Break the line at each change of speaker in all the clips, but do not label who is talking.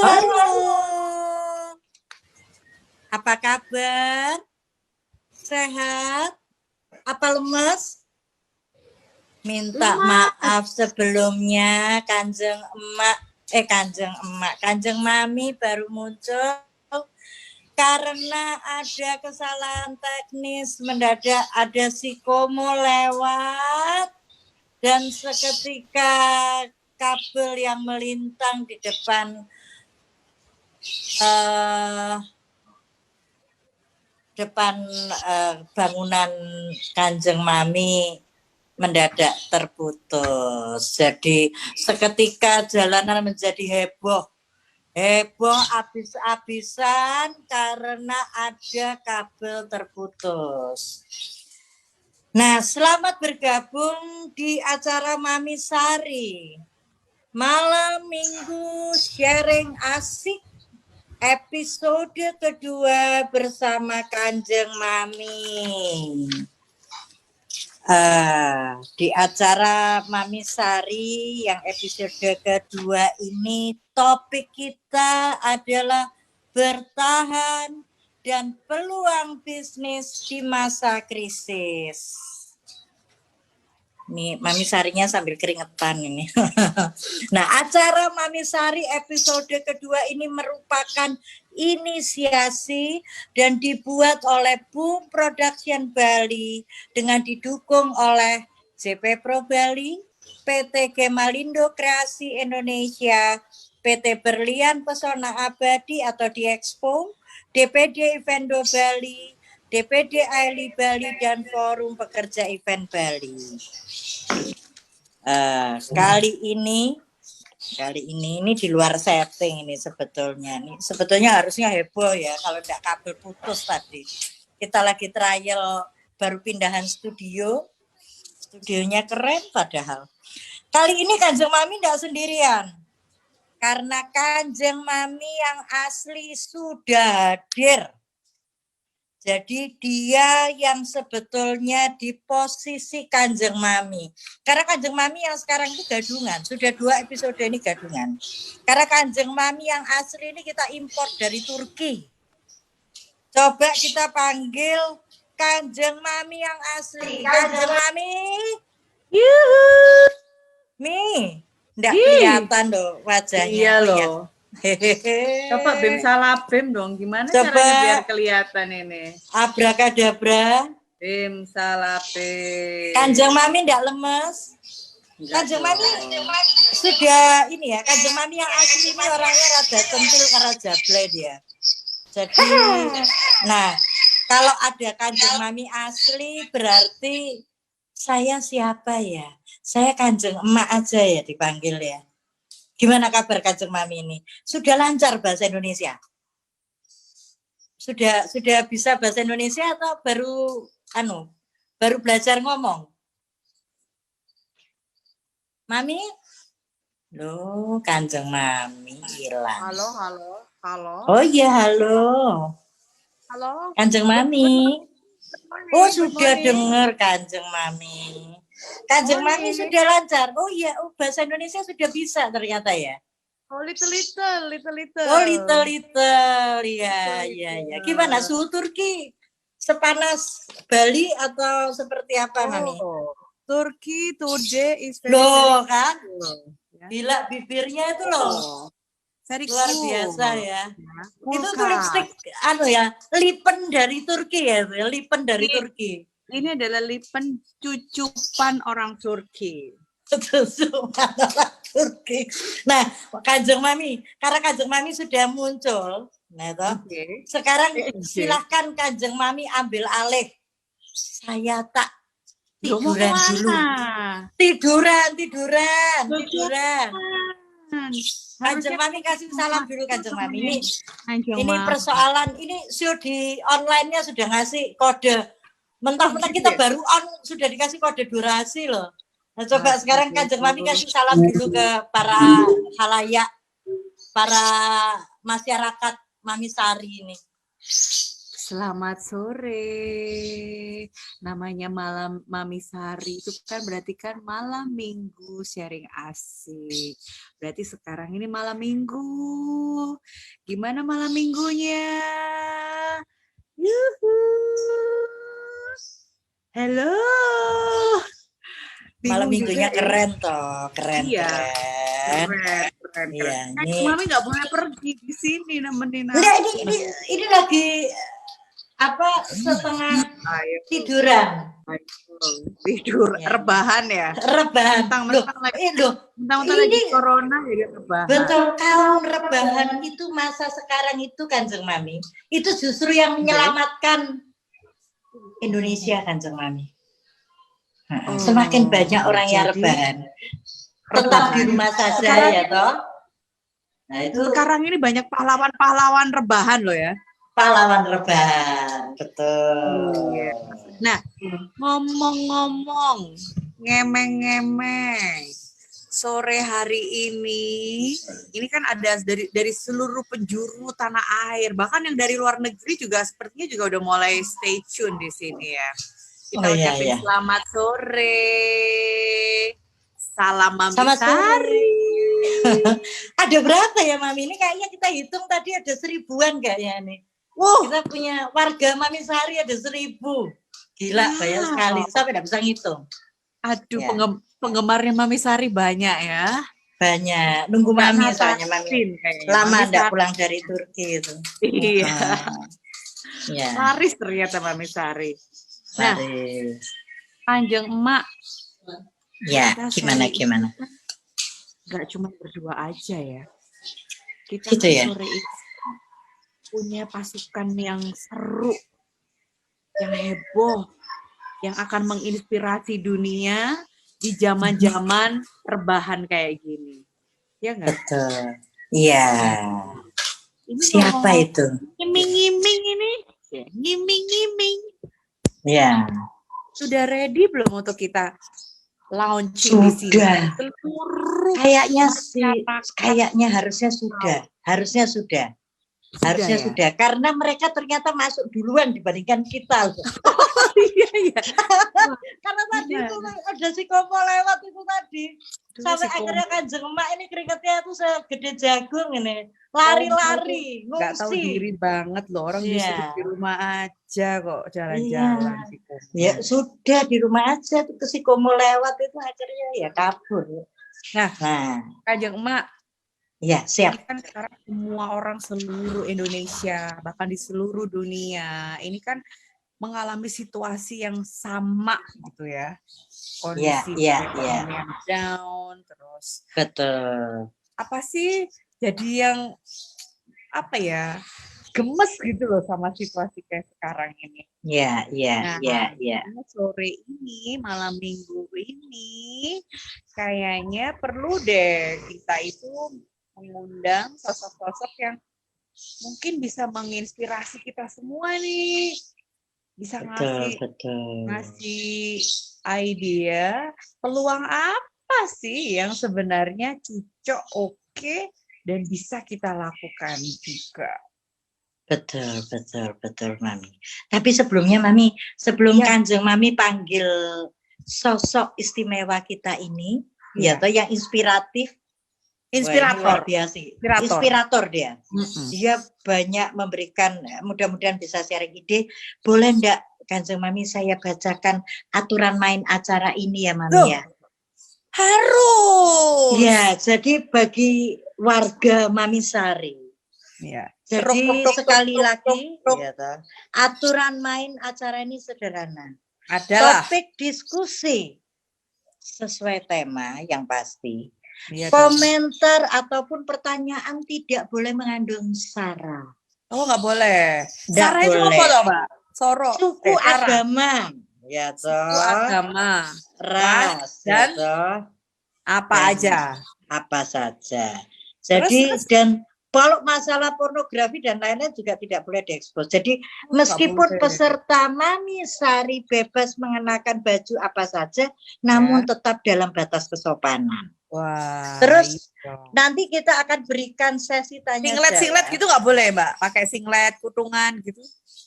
Halo. Apa kabar? Sehat? Apa lemes? Minta maaf sebelumnya, Kanjeng Mami baru muncul karena ada kesalahan teknis mendadak, ada si Komo lewat dan seketika kabel yang melintang di depan bangunan Kanjeng Mami mendadak terputus. Jadi seketika jalanan menjadi heboh habis-habisan karena ada kabel terputus. Nah, selamat bergabung di acara Mami Sari. Malam Minggu sharing asik episode kedua bersama Kanjeng Mami. Di acara Mami Sari yang episode kedua ini topik kita adalah bertahan dan peluang bisnis di masa krisis. Nih Mami Sarinya sambil keringetan ini. Nah, acara Mami Sari episode kedua ini merupakan inisiasi dan dibuat oleh Boom Production Bali dengan didukung oleh JP Pro Bali, PT Gemalindo Kreasi Indonesia, PT Berlian Pesona Abadi atau Diexpo, DPD Evendo Bali, DPD Aili Bali, dan Forum Pekerja Event Bali. Kali ini di luar setting ini sebetulnya. Sebetulnya harusnya heboh ya kalau tidak kabel putus tadi. Kita lagi trial baru pindahan studio. Studionya keren padahal. Kali ini Kanjeng Mami tidak sendirian. Karena Kanjeng Mami yang asli sudah hadir. Jadi dia yang sebetulnya di posisi Kanjeng Mami. Karena Kanjeng Mami yang sekarang itu gadungan. Sudah 2 episode ini gadungan. Karena Kanjeng Mami yang asli ini kita import dari Turki. Coba kita panggil Kanjeng Mami yang asli. Kanjeng Mami.
Yuhu.
Mi. Nggak kelihatan loh wajahnya.
Iya loh. Coba Bim salah Bim dong, gimana
Coba
caranya biar kelihatan ini?
Abrakadabra.
Bim salah Bim.
Kanjeng Mami ndak lemes. Kanjeng Mami sudah ini ya, Kanjeng Mami yang asli ini orangnya rada centil karena jablay dia. Jadi, nah kalau ada Kanjeng Mami asli berarti saya siapa ya? Saya Kanjeng Emak aja ya dipanggil ya. Gimana kabar Kanjeng Mami ini? Sudah lancar bahasa Indonesia? Sudah bisa bahasa Indonesia atau baru belajar ngomong? Mami? Loh, Kanjeng Mami hilang.
Halo.
Oh iya, halo.
Halo.
Kanjeng Mami. Oh, sudah dengar Kanjeng Mami. Kanjeng Mami sudah lancar. Oh iya, bahasa Indonesia sudah bisa ternyata ya.
Oh, little.
Oh, little. Ya. Gimana suhu Turki? Sepanas Bali atau seperti apa, Mami?
Turki today is very
loh kan? Gila bibirnya itu loh. Luar biasa ya. Itu tuh lipstick lipen dari Turki ya, lipen dari Turki.
Ini adalah lipen cucupan orang Turki.
Cucupan orang Turki. Nah, Kanjeng Mami, karena Kanjeng Mami sudah muncul, nah toh. Sekarang silahkan Kanjeng Mami ambil alih. Saya tak tiduran dulu. Tiduran. Kanjeng Mami kasih salam dulu Kanjeng Mami. Ini persoalan ini show di online-nya sudah ngasih kode. Mentah-mentah kita baru on sudah dikasih kode durasi loh. Nah, coba sekarang Kanjeng Mami kasih salam dulu ke para halayak, para masyarakat Mami Sari ini.
Selamat sore. Namanya malam Mami Sari itu kan berarti kan malam minggu sharing asik. Berarti sekarang ini malam minggu. Gimana malam minggunya? Yuhu. Halo.
Malam
Bingung
minggunya
juga ya.
keren toh, keren.
Keren.
Iya,
Kan
ini
Mami nggak boleh pergi di sini nemenin
enggak,
aku.
ini lagi apa setengah
Ayo.
tiduran.
Tidur
Ya.
rebahan ya.
Rebahan.
Mentang-mentang lagi
Ini
corona jadi rebahan.
betul, kalau rebahan itu masa sekarang itu Kanjeng Mami, itu justru yang menyelamatkan Indonesia Kanjeng Mami. Semakin banyak orang yang rebahan. Tetap di rumah saja
sekarang,
ya toh. Nah itu
sekarang ini banyak pahlawan-pahlawan rebahan loh ya.
pahlawan rebahan, betul.
Iya. Nah, ngomong-ngomong, ngemeng-ngemeng. Sore hari ini kan ada dari seluruh penjuru tanah air, bahkan yang dari luar negeri juga sepertinya juga udah mulai stay tune di sini ya. Kita ucapin selamat sore. Salam Mami Sari.
Ada berapa ya Mami? Ini kayaknya kita hitung tadi ada 1000-an kayaknya nih. Kita punya warga Mami Sari ada 1000. Gila, banyak sekali. Sampai tidak bisa ngitung.
Aduh, penggemarnya Mami Sari banyak ya.
Banyak. Nunggu Mami soalnya Mami. Lama enggak pulang dari Turki itu.
Iya.
Ya.
Laris ternyata Mami Sari. Nah, Kanjeng Emak.
Ya, gimana?
Gak cuma berdua aja ya. Kita
gitu ya?
sore ini punya pasukan yang seru, yang heboh, yang akan menginspirasi dunia di zaman-zaman rebahan kayak gini. Ya nggak?
Betul. Iya. Siapa itu?
Ngiming-ngiming ini. Ngiming-ngiming.
Ya.
Sudah ready belum untuk kita launching
sudah.
Di sini?
Kayaknya harusnya sudah. Harusnya sudah. Karena mereka ternyata masuk duluan dibandingkan kita loh.
Iya.
Karena tadi itu ada si Komo lewat itu tadi. Sampai akhirnya Kanjeng Emak ini keringetnya tuh segede jagung ini. Lari-lari, ngungsi.
Gak tahu diri banget loh, orang disuruh di rumah aja kok jalan-jalan.
Ya sudah di rumah aja tuh si Komo lewat itu akhirnya ya kabur.
Nah. Kanjeng Emak.
Ya, siap.
Ini kan sekarang semua orang seluruh Indonesia, bahkan di seluruh dunia, ini kan mengalami situasi yang sama gitu ya. Kondisi yang down, terus.
Betul.
Apa sih jadi yang gemes gitu loh sama situasi kayak sekarang ini.
Iya.
Sore ini, malam minggu ini, kayaknya perlu deh kita itu mengundang sosok-sosok yang mungkin bisa menginspirasi kita semua nih. Bisa ngasih idea, peluang apa sih yang sebenarnya cocok, oke, dan bisa kita lakukan juga.
Betul Mami. Tapi sebelumnya Mami, Kanjeng Mami panggil sosok istimewa kita ini, ya toh yang inspirator dia. Dia banyak memberikan, mudah-mudahan bisa sharing ide. Boleh enggak Kanjeng Mami saya bacakan aturan main acara ini ya Mami ya?
Harus.
Ya, jadi bagi warga Mami Sari. Ya. Jadi sekali lagi aturan main acara ini sederhana.
Adalah
topik diskusi sesuai tema yang pasti. Komentar ataupun pertanyaan tidak boleh mengandung sara.
Oh, nggak boleh. Sara itu apa toh, Mbak?
Suku, agama, ya toh.
Suku, agama,
ras,
dan apa
saja. Jadi dan kalau masalah pornografi dan lainnya juga tidak boleh diekspos. Jadi meskipun peserta Mami Sari bebas mengenakan baju apa saja, namun tetap dalam batas kesopanan.
Wah.
Terus
iya.
nanti kita akan berikan sesi tanya
Singlet
jawab.
gitu nggak boleh, Mbak? Pakai singlet, kutungan gitu.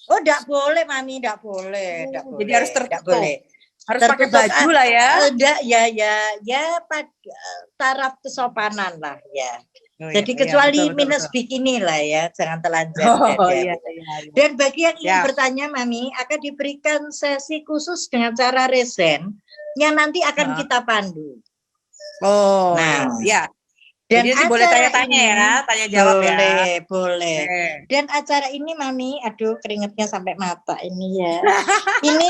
Oh, enggak boleh, Mami, enggak boleh, enggak
Jadi
boleh.
harus
Enggak
tertutup.
boleh.
Harus pakai
Tertutup,
baju lah ya.
Enggak, ya taraf kesopanan lah ya.
Oh,
Jadi
iya,
kecuali
betul,
minus
betul.
bikini lah ya, jangan telanjang
Oh
dada.
iya,
gitu.
iya, iya.
Dan bagi yang ingin
Siap.
bertanya, Mami, akan diberikan sesi khusus dengan cara resen yang nanti akan
Nah.
kita pandu.
Oh,
Nah,
ya.
dan
Jadi nanti boleh
acara
tanya-tanya
ini,
ya, tanya jawab ya.
Boleh.
Oke.
Dan acara ini, Mami, aduh keringetnya sampai mata ini ya. Ini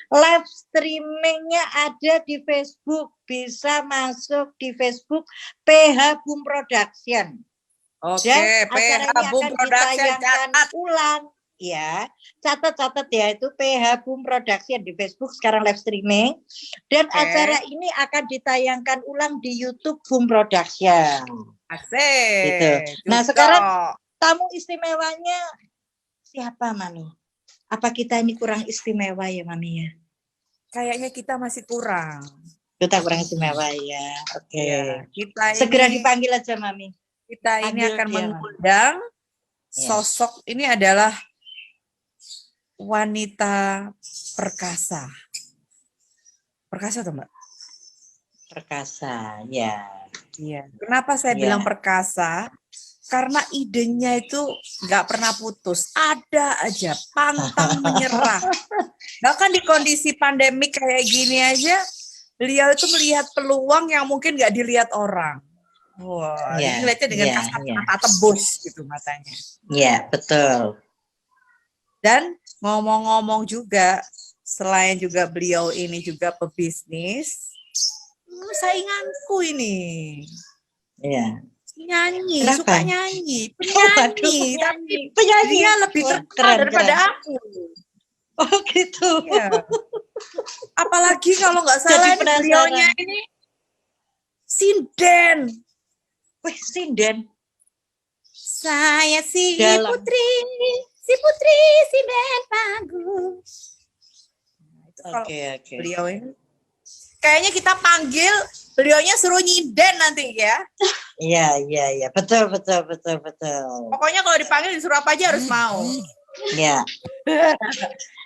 live streamingnya ada di Facebook, bisa masuk di Facebook PH Boom Production.
Oke,
Dan acara
PH
ini
Boom
akan
Production,
ditayangkan
catat.
ulang. Ya, catat ya, itu PH Boom Production di Facebook sekarang live streaming. Dan
Oke.
acara ini akan ditayangkan ulang di YouTube Boom Production.
Asik.
Gitu. Nah,
Cocok.
sekarang tamu istimewanya siapa, Mami? Apa kita ini kurang istimewa ya, Mami ya?
Kayaknya kita masih kurang.
Kita kurang istimewa ya. Oke.
Ya, kita
Segera
ini,
dipanggil aja, Mami.
kita ini
Panggil
akan
dia,
mengundang
Ya.
sosok ini adalah wanita perkasa. Perkasa tuh, Mbak?
Perkasa, ya.
Iya. Kenapa saya
Iya.
bilang perkasa? Karena idenya itu nggak pernah putus. Ada aja, pantang menyerah. Bahkan di kondisi pandemik kayak gini aja, beliau itu melihat peluang yang mungkin nggak dilihat orang. Wah,
Iya,
jadi ngeliatnya dengan
iya,
kasat
iya.
mata tebus gitu matanya.
Ya, betul.
Dan ngomong-ngomong juga, selain juga beliau ini juga pebisnis, sainganku ini.
Iya.
Nyanyi,
Kenapa?
suka nyanyi,
Waduh,
penyanyi, tapi
penyanyi.
dia lebih
Wah,
terkenal
keren,
daripada
keren.
aku.
Oh, gitu.
Iya. Apalagi kalau nggak
Jadi
salah ini
penasaran.
beliaunya ini sinden.
Wih, sinden.
Saya si
Dalam.
putri sinden panggung. Nah, itu kalau
Oke.
beliau ini kayaknya kita panggil beliaunya suruh nyinden nanti ya.
Iya. Betul.
Pokoknya kalau dipanggil disuruh apa aja harus mau.
Iya.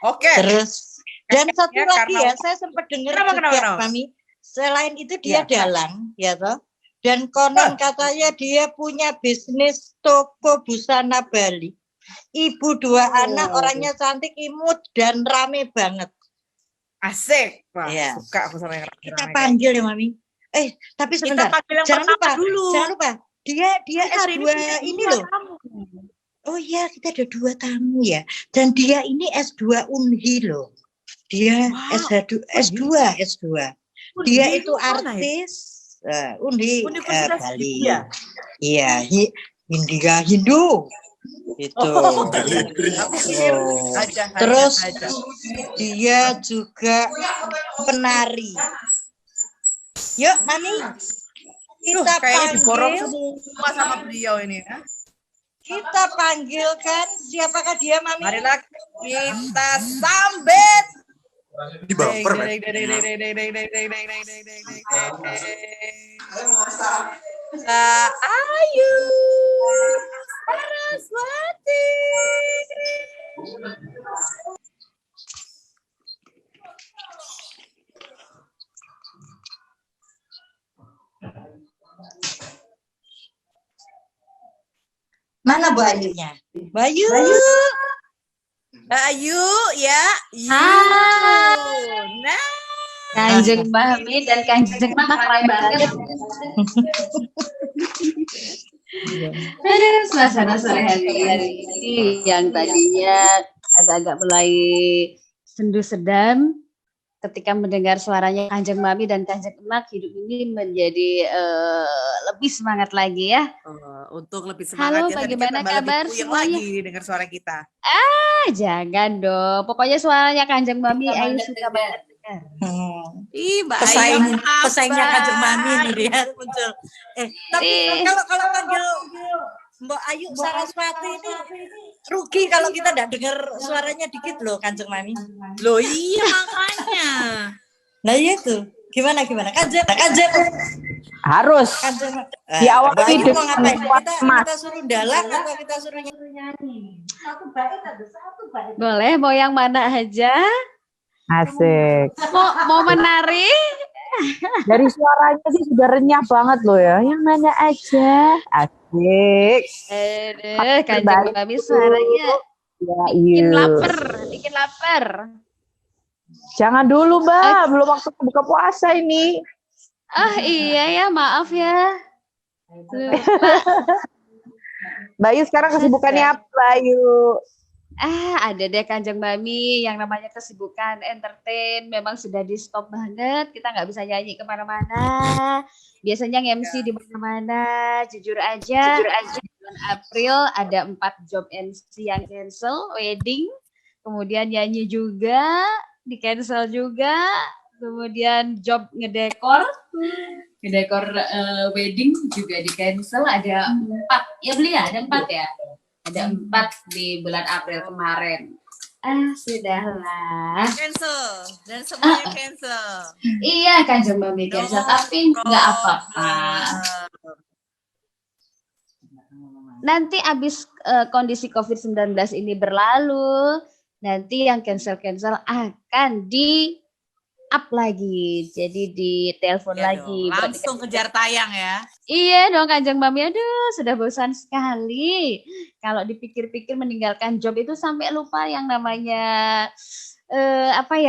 Oke.
Terus dan satu
Ya,
lagi
karena-
ya, saya sempat dengar
Kenapa?
juga, Mami. Selain itu dia
Iya.
dalang, ya toh. Dan konon katanya dia punya bisnis toko busana Bali. Ibu 2 anak, orangnya cantik, imut dan rame banget.
Asik. Wah,
Iya.
suka aku sama yang rame-rame.
Kita panggil ya, Mami. Tapi
Kita
sebentar.
panggil yang
Jangan
pertama
lupa.
dulu.
Jangan lupa. Dia
Hari
S2
punya
ini
dua
loh.
tamu.
Oh iya, kita ada 2 tamu ya. Dan dia ini S2 Unhi loh. Dia
Wow.
S2. Dia
Unhi
itu
mana
artis Unhi
Universitas
Bali.
India.
Iya, Hindu. Itu.
Oh. Aku pikir aja.
Terus dia juga penari. Yuk, Mami. Kita
kayaknya diborong
panggil.
semua sama beliau ini ya.
Kita panggilkan siapakah dia, Mami?
Marilah kita sambit.
Di baper, men.
Ayu Saraswati.
Mana Bu Ayunya? Bayu.
Ayu ya.
Hai.
Nah,
Kanjeng Mami dan Kanjeng Mama keren banget. Aduh, suasana sore hari ini yang tadinya agak-agak mulai sendu sedam ketika mendengar suaranya Kanjeng Mami dan Kanjeng Emak, hidup ini menjadi lebih semangat lagi ya.
untuk lebih semangat
Halo,
ya, tadi
bagaimana
kita
kabar
lebih puyeng
semuanya?
lagi dengar suara kita.
Jangan dong, pokoknya suaranya Kanjeng Mami Ayu suka banget dengar.
Ih, Mbak Ayu,
Pesaingnya
apa?
Kanjeng Mami nih dia muncul. Tapi
Ih.
kalau panggil Mbak Ayu Saraswati ini rugi kalau kita enggak dengar suaranya dikit loh Kanjeng Mami.
Loh iya makanya.
Nah iya tuh. Gimana Kanjeng?
Harus
Kanjeng
diawali
Mbak Ayu mau
dengan
ngapain?
kuat emas.
Kita suruh dalang atau kita suruh nyanyi?
Boleh, mau yang mana aja?
Asik.
Mau menari?
Dari suaranya sih sudah renyah banget loh ya. Yang nanya aja. Asik.
Kanjeng Mami suaranya
Ya,
bikin
iya.
lapar.
Jangan dulu, Mbak. Belum waktu buka puasa ini.
Iya ya, maaf ya. Lupa.
Mbak Ayu sekarang kesibukannya apa, Mbak Ayu?
Ada deh Kanjeng Mami yang namanya kesibukan entertain memang sudah di stop banget. Kita nggak bisa nyanyi kemana-mana. Biasanya MC di mana-mana. Jujur aja. Bulan April ada 4 job MC yang cancel, wedding. Kemudian nyanyi juga, di cancel juga. Kemudian job ngedekor wedding juga di cancel. Ada 4 ya beli ya, ada 4 ya. Ada 4 di bulan April kemarin. Sudahlah.
Cancel dan semuanya cancel.
Iya Kanjeng Mami cancel, tapi nggak apa-apa. Nanti abis kondisi COVID-19 ini berlalu, nanti yang cancel akan di up lagi. Jadi ditelepon
Ya
lagi.
dong, langsung kejar tayang ya.
Iya dong Kanjeng Mami, aduh sudah bosan sekali. Kalau dipikir-pikir meninggalkan job itu sampai lupa yang namanya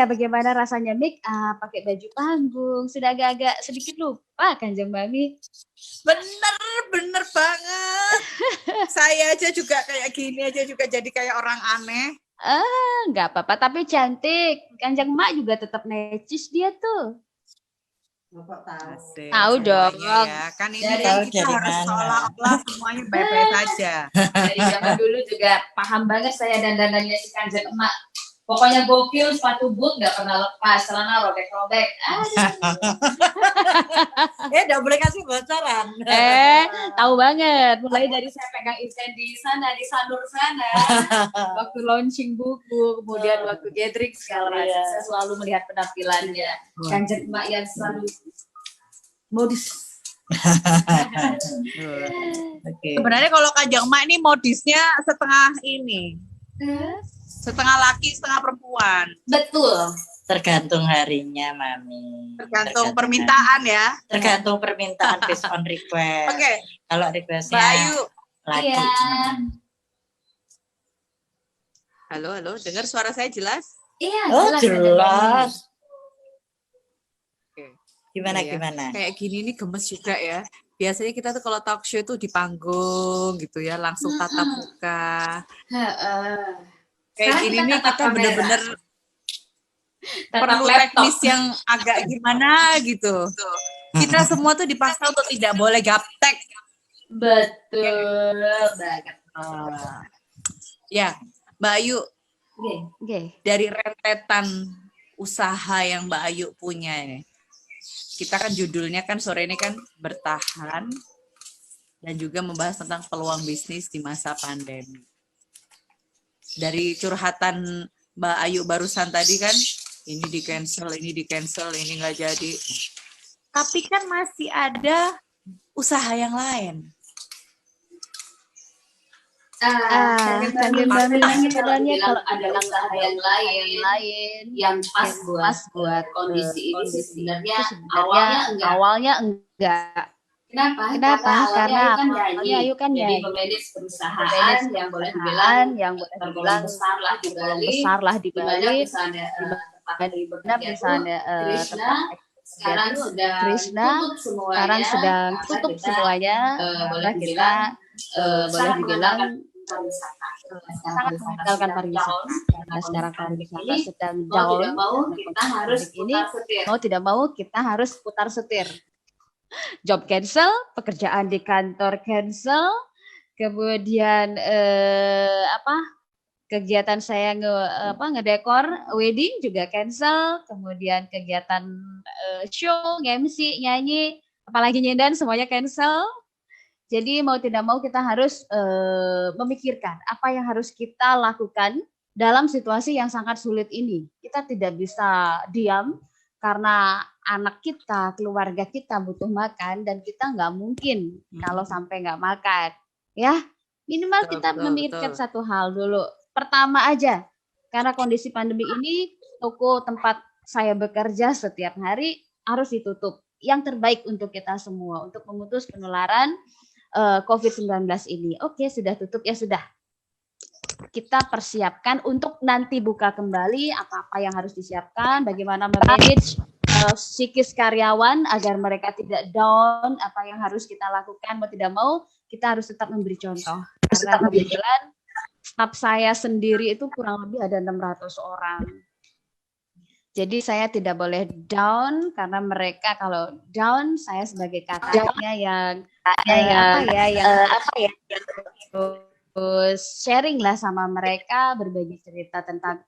bagaimana rasanya make up, pakai baju panggung, sudah agak-agak sedikit lupa Kanjeng Mami.
Bener banget. Saya aja juga kayak gini aja juga jadi kayak orang aneh.
Nggak apa-apa, tapi cantik. Kanjeng Mak juga tetap necis dia tuh.
Asik,
Tahu dong.
ya. Kan ini
Dari
kan
tahu
kita
dari
harus
mana.
seolah-olah semuanya baik-baik saja.
Dari zaman dulu juga paham banget saya dandanannya si Kanjeng Emak. Pokoknya gokil, sepatu boot nggak pernah lepas, celana robek-robek.
Nggak boleh kasih bocoran.
Tahu banget. Mulai dari saya pegang event di sana, di Sanur sana, waktu launching buku, kemudian waktu gathering segala macam, saya selalu melihat penampilannya. Kanjeng Emak yang selalu modis.
Oke.
Sebenarnya kalau Kanjeng Mak ini modisnya setengah ini. Setengah laki, setengah perempuan.
Betul.
Tergantung harinya, Mami.
Tergantung permintaan ya.
Tergantung permintaan based on request.
Oke,
Kalau
Mbak
requestnya
Ayu.
laki.
Iya.
Halo, dengar suara saya jelas?
Iya,
Oh,
Kanjeng Mami.
jelas.
Oke.
Gimana
Iya ya.
gimana?
Kayak gini nih gemes juga ya. Biasanya kita tuh kalau talk show itu di panggung gitu ya, langsung tatap muka. Kayak
Sekarang
gini
kita
nih
tatap
kita
kamera.
bener-bener
Tatap
perlu
laptop.
teknis yang agak gimana gitu. Kita semua tuh dipaksa untuk tidak boleh gaptek.
Betul banget.
Ya, Mbak Ayu,
Oke.
dari rentetan usaha yang Mbak Ayu punya ini. Kita kan judulnya kan sore ini kan bertahan dan juga membahas tentang peluang bisnis di masa pandemi. Dari curhatan Mbak Ayu barusan tadi kan, ini di cancel, ini nggak jadi. Tapi kan masih ada usaha yang lain.
Kanjeng Mami sebenarnya kalau
ada usaha yang lain yang pas buat kondisi ini sih sebenarnya
awalnya enggak.
Kenapa?
Karena
awalnya
Ayu kan
jadi
nyanyi.
pemanage perusahaan yang boleh dibilang tergolong besar lah di Bali, di mana misalnya Krishna sekarang
sedang tutup semuanya.
boleh
Kita boleh dibilang
sangat
meninggalkan pariwisata. Karena sekarang pariwisata sedang
mau
down.
tidak mau kita harus putar setir.
Mau tidak mau kita harus putar setir. Job cancel, pekerjaan di kantor cancel, kemudian kegiatan saya ngedekor wedding juga cancel, kemudian kegiatan show, MC, nyanyi, apalagi nyendan semuanya cancel. Jadi mau tidak mau kita harus memikirkan apa yang harus kita lakukan dalam situasi yang sangat sulit ini. Kita tidak bisa diam karena anak kita, keluarga kita butuh makan dan kita nggak mungkin kalau sampai nggak makan, ya minimal
Betul,
kita
betul,
memikirkan
betul.
satu hal dulu. Pertama aja, karena kondisi pandemi ini toko tempat saya bekerja setiap hari harus ditutup. Yang terbaik untuk kita semua untuk memutus penularan COVID-19 ini. Oke, sudah tutup ya sudah. Kita persiapkan untuk nanti buka kembali apa-apa yang harus disiapkan, bagaimana memanage psikis karyawan agar mereka tidak down, apa yang harus kita lakukan, mau tidak mau kita harus tetap memberi contoh. Karena kebetulan staf saya sendiri itu kurang lebih ada 600 orang. Jadi saya tidak boleh down karena mereka kalau down saya sebagai kakaknya yang terus sharing lah sama mereka, berbagi cerita tentang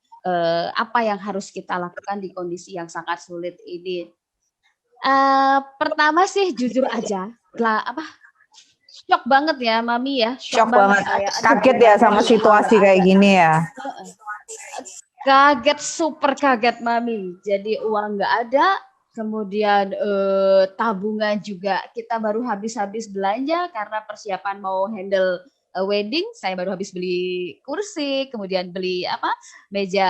apa yang harus kita lakukan di kondisi yang sangat sulit ini. Pertama sih jujur aja, shock banget ya Mami ya.
Shock banget.
saya.
Kaget ya sama situasi kayak gini ya.
Kaget, super kaget Mami. Jadi uang nggak ada, kemudian tabungan juga kita baru habis belanja karena persiapan mau handle wedding. Saya baru habis beli kursi, kemudian beli meja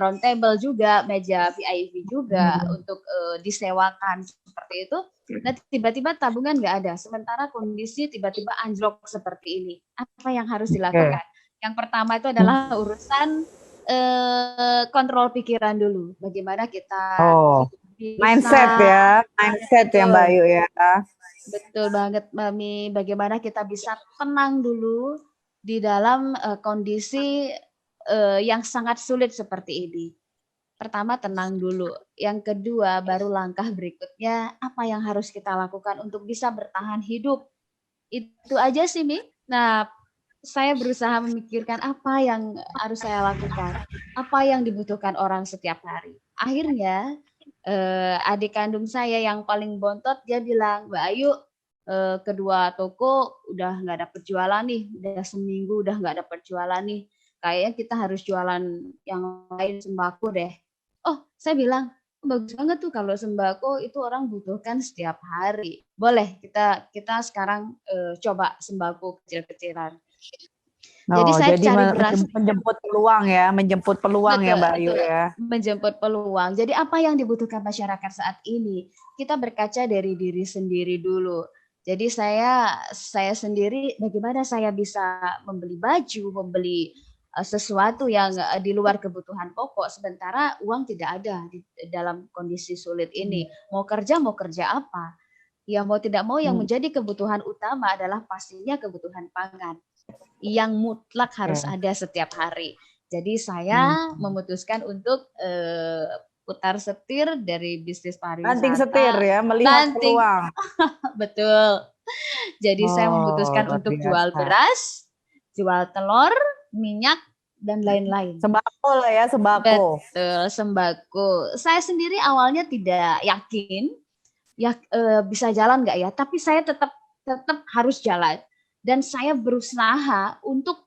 round table juga, meja VIP juga untuk disewakan seperti itu. Nah tiba-tiba tabungan nggak ada, sementara kondisi tiba-tiba anjlok seperti ini. Apa yang harus dilakukan? Yang pertama itu adalah urusan kontrol pikiran dulu. Bagaimana kita bisa,
mindset ya Mbak Ayu ya.
Betul banget Mami. Bagaimana kita bisa tenang dulu di dalam kondisi yang sangat sulit seperti ini. Pertama tenang dulu. Yang kedua baru langkah berikutnya apa yang harus kita lakukan untuk bisa bertahan hidup. Itu aja sih Mi. Nah saya berusaha memikirkan apa yang harus saya lakukan, apa yang dibutuhkan orang setiap hari. Akhirnya adik kandung saya yang paling bontot dia bilang, Mbak Ayu, kedua toko udah nggak dapet jualan nih, udah seminggu udah nggak dapet jualan nih. Kayaknya kita harus jualan yang lain, sembako deh. Oh, saya bilang bagus banget tuh kalau sembako itu orang butuhkan setiap hari. Boleh kita sekarang coba sembako kecil-kecilan. Jadi saya cari beras,
menjemput peluang ya
betul,
ya Mbak Ayu ya.
Menjemput peluang. Jadi apa yang dibutuhkan masyarakat saat ini? Kita berkaca dari diri sendiri dulu. Jadi saya sendiri bagaimana saya bisa membeli baju, membeli sesuatu yang di luar kebutuhan pokok sementara uang tidak ada di dalam kondisi sulit ini. Mau kerja apa? Ya mau tidak mau yang menjadi kebutuhan utama adalah pastinya kebutuhan pangan yang mutlak harus ada setiap hari. Jadi saya memutuskan untuk putar setir dari bisnis pariwisata.
Banting setir ya, melihat peluang.
Betul. Jadi saya memutuskan untuk jual beras, jual telur, minyak, dan lain-lain.
Sembako lah ya, sembako.
Betul, sembako. Saya sendiri awalnya tidak yakin ya bisa jalan nggak ya, tapi saya tetap harus jalan. Dan saya berusaha untuk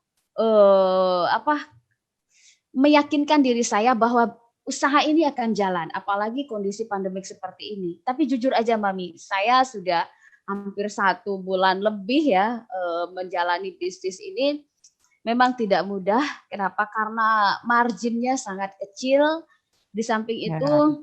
meyakinkan diri saya bahwa usaha ini akan jalan, apalagi kondisi pandemik seperti ini. Tapi jujur aja Mami, saya sudah hampir 1 bulan lebih ya menjalani bisnis ini. Memang tidak mudah. Kenapa? Karena marginnya sangat kecil. Di samping itu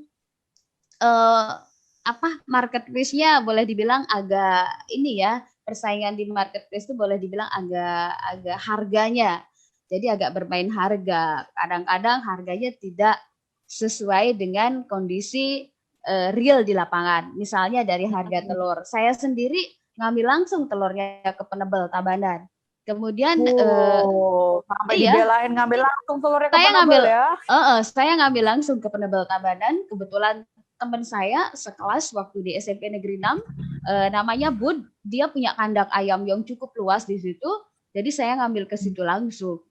marketplace-nya boleh dibilang agak ini ya. Persaingan di marketplace itu boleh dibilang agak harganya. Jadi agak bermain harga. Kadang-kadang harganya tidak sesuai dengan kondisi real di lapangan. Misalnya dari harga telur. Saya sendiri ngambil langsung telurnya ke Penebel Tabanan. Kemudian
sampai dibelain ngambil langsung telurnya ke Penebel ya.
Saya ngambil langsung ke Penebel Tabanan. Kebetulan teman saya sekelas waktu di SMP Negeri 6 namanya Bud, dia punya kandang ayam yang cukup luas di situ, jadi saya ngambil ke situ langsung.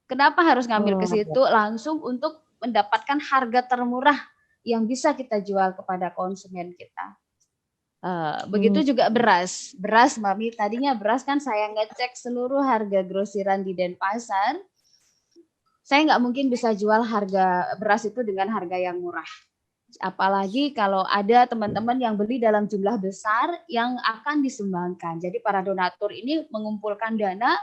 Kenapa harus ngambil ke situ langsung? Untuk mendapatkan harga termurah yang bisa kita jual kepada konsumen kita. Begitu juga beras Mami, tadinya beras kan saya ngecek seluruh harga grosiran di Denpasar, saya nggak mungkin bisa jual harga beras itu dengan harga yang murah. Apalagi kalau ada teman-teman yang beli dalam jumlah besar yang akan disumbangkan. Jadi para donatur ini mengumpulkan dana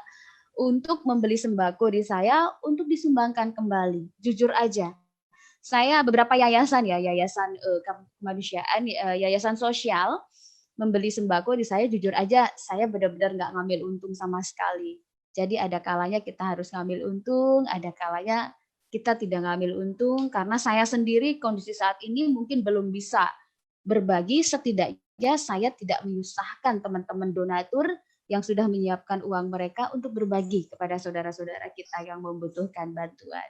untuk membeli sembako di saya untuk disumbangkan kembali. Jujur aja, saya beberapa yayasan ya, yayasan kemanusiaan, yayasan sosial membeli sembako di saya, jujur aja saya benar-benar nggak ngambil untung sama sekali. Jadi ada kalanya kita harus ngambil untung, ada kalanya kita tidak ngambil untung karena saya sendiri kondisi saat ini mungkin belum bisa berbagi, setidaknya saya tidak menyusahkan teman-teman donatur yang sudah menyiapkan uang mereka untuk berbagi kepada saudara-saudara kita yang membutuhkan bantuan.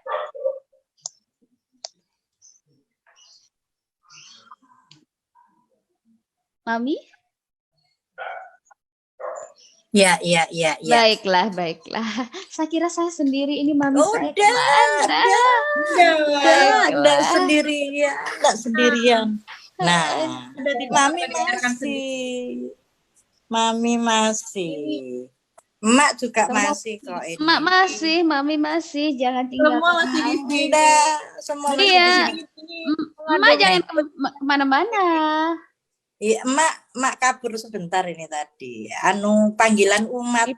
Mami?
Ya.
Baiklah. Saya kira saya sendiri ini Mami saya
Enggak sendirian. Nah, Mami masih. Emak juga masih kok ini.
Emak masih, Mami masih, jangan tinggal.
Semua masih di sini.
Semua
Iya.
masih di sini.
Emak jangan kemana-mana.
Iya, emak kabur sebentar ini tadi. Panggilan umat.